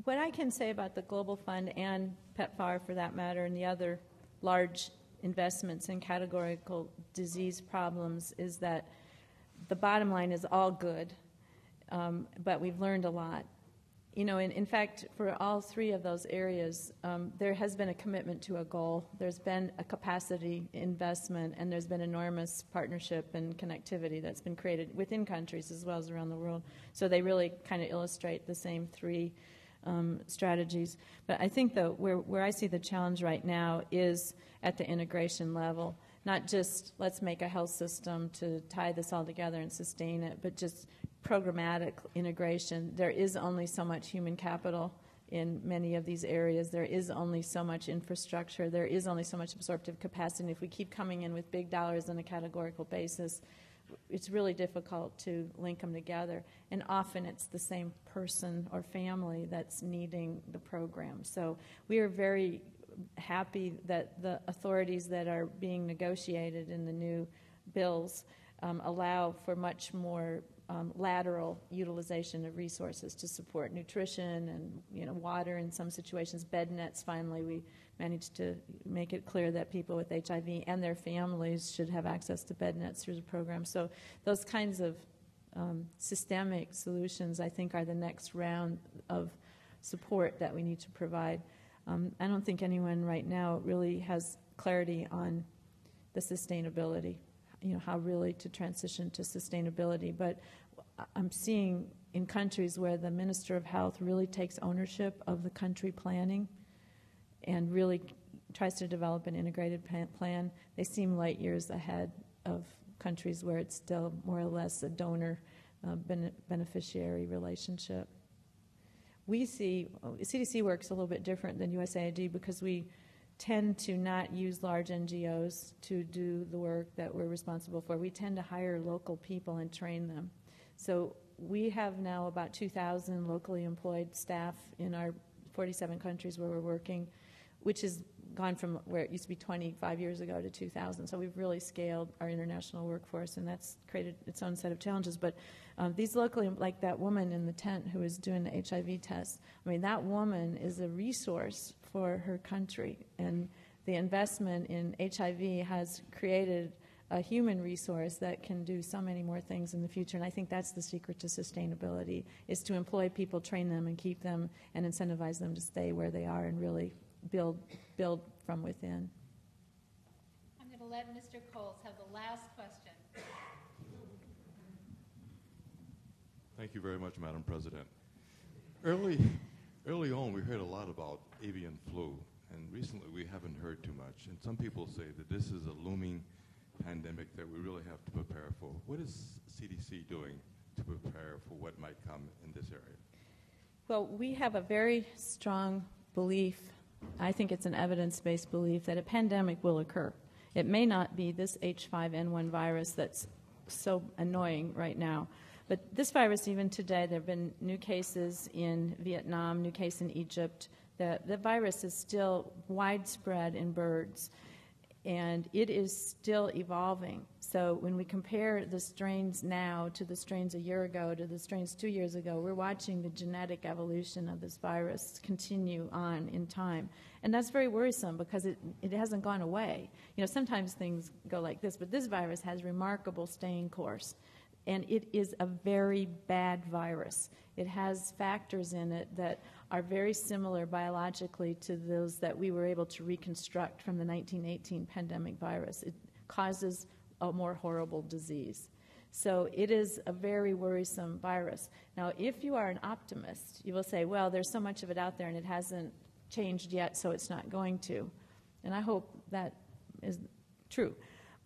What I can say about the Global Fund and PEPFAR, for that matter, and the other large investments in categorical disease problems is that the bottom line is all good, but we've learned a lot. In fact, for all three of those areas, there has been a commitment to a goal. There's been a capacity investment, and there's been enormous partnership and connectivity that's been created within countries as well as around the world. So they really kind of illustrate the same three strategies. But I think, though, where I see the challenge right now is at the integration level. Not just let's make a health system to tie this all together and sustain it, but just
programmatic integration. There is only so much human capital in many of these areas. There is only so much infrastructure. There is only so much absorptive capacity. And if we keep coming in with big dollars on a categorical basis, it's really difficult to link them together. And often it's the same person or family that's needing the program. So we are very happy that the authorities that are being negotiated in the new bills allow for much more lateral utilization of resources to support nutrition and water in some situations, bed nets. Finally, we managed to make it clear that people with HIV and their families should have access to bed nets through the program. So those kinds of systemic solutions, I think, are the next round of support that we need to provide. I don't think anyone right now really has clarity on the sustainability, how really to transition to sustainability. But I'm seeing in countries where the Minister of Health really takes ownership of the country planning and really tries to develop an integrated plan, they seem light years ahead of countries where it's still more or less a donor-beneficiary relationship. We see CDC works a little bit different than USAID because we tend to not use large NGOs to do the work that we're responsible for. We tend to hire local people and train them. So we have now about 2,000 locally employed staff in our 47 countries where we're working, which has gone from where it used to be 25 years ago to 2,000. So we've really scaled our international workforce, and that's created its own set of challenges. But these locally, like that woman in the tent who was doing the HIV test, I mean, that woman is a resource for her country, and the investment in HIV has created a human resource that can do so many more things in the future. And I think that's the secret to sustainability, is to employ people, train them, and keep them, and incentivize them to stay where they are and really build from within.
I'm going to let Mr. Coles have the last question.
Thank you very much, Madam President. Early on, we heard a lot about avian flu, and recently we haven't heard too much. And some people say that this is a looming pandemic that we really have to prepare for. What is CDC doing to prepare for what might come in this area?
Well, we have a very strong belief, I think it's an evidence-based belief, that a pandemic will occur. It may not be this H5N1 virus that's so annoying right now, but this virus, even today, there have been new cases in Vietnam, new case in Egypt. The virus is still widespread in birds, and it is still evolving. So when we compare the strains now to the strains a year ago to the strains 2 years ago, we're watching the genetic evolution of this virus continue on in time. And that's very worrisome because it hasn't gone away. Sometimes things go like this, but this virus has remarkable staying course. And it is a very bad virus. It has factors in it that are very similar biologically to those that we were able to reconstruct from the 1918 pandemic virus. It causes a more horrible disease. So it is a very worrisome virus. Now, if you are an optimist, you will say, well, there's so much of it out there and it hasn't changed yet, so it's not going to. And I hope that is true.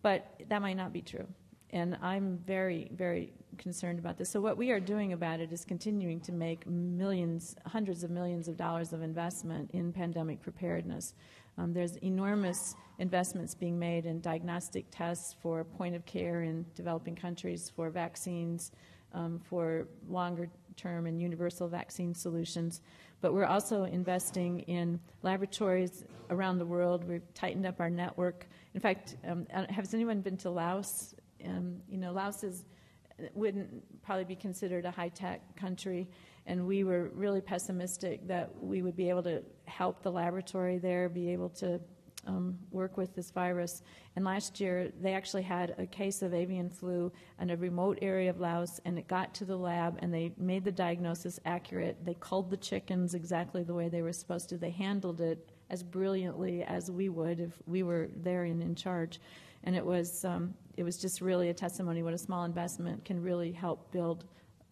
But that might not be true. And I'm very, very concerned about this. So what we are doing about it is continuing to make millions, hundreds of millions of dollars of investment in pandemic preparedness. There's enormous investments being made in diagnostic tests for point of care in developing countries, for vaccines, for longer term and universal vaccine solutions. But we're also investing in laboratories around the world. We've tightened up our network. In fact, has anyone been to Laos? Laos wouldn't probably be considered a high-tech country, and we were really pessimistic that we would be able to help the laboratory there be able to work with this virus. And last year, they actually had a case of avian flu in a remote area of Laos, and it got to the lab, and they made the diagnosis accurate. They culled the chickens exactly the way they were supposed to. They handled it as brilliantly as we would if we were there and in charge. And it was just really a testimony what a small investment can really help build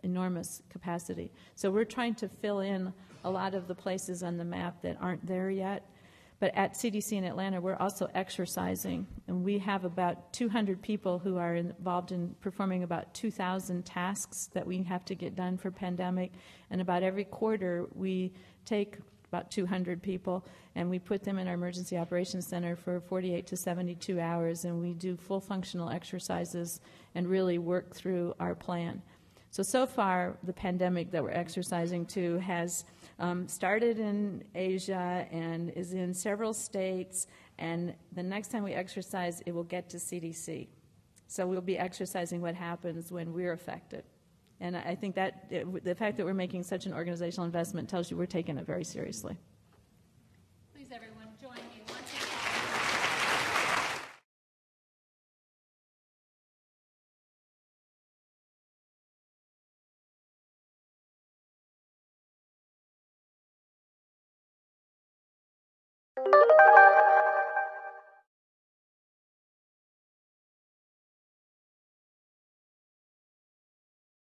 enormous capacity. So we're trying to fill in a lot of the places on the map that aren't there yet. But at CDC in Atlanta, we're also exercising, and we have about 200 people who are involved in performing about 2,000 tasks that we have to get done for pandemic. And about every quarter, we take about 200 people, and we put them in our emergency operations center for 48 to 72 hours, and we do full functional exercises and really work through our plan. So far, the pandemic that we're exercising to has started in Asia and is in several states, and the next time we exercise, it will get to CDC. So we'll be exercising what happens when we're affected. And I think that the fact that we're making such an organizational investment tells you we're taking it very seriously.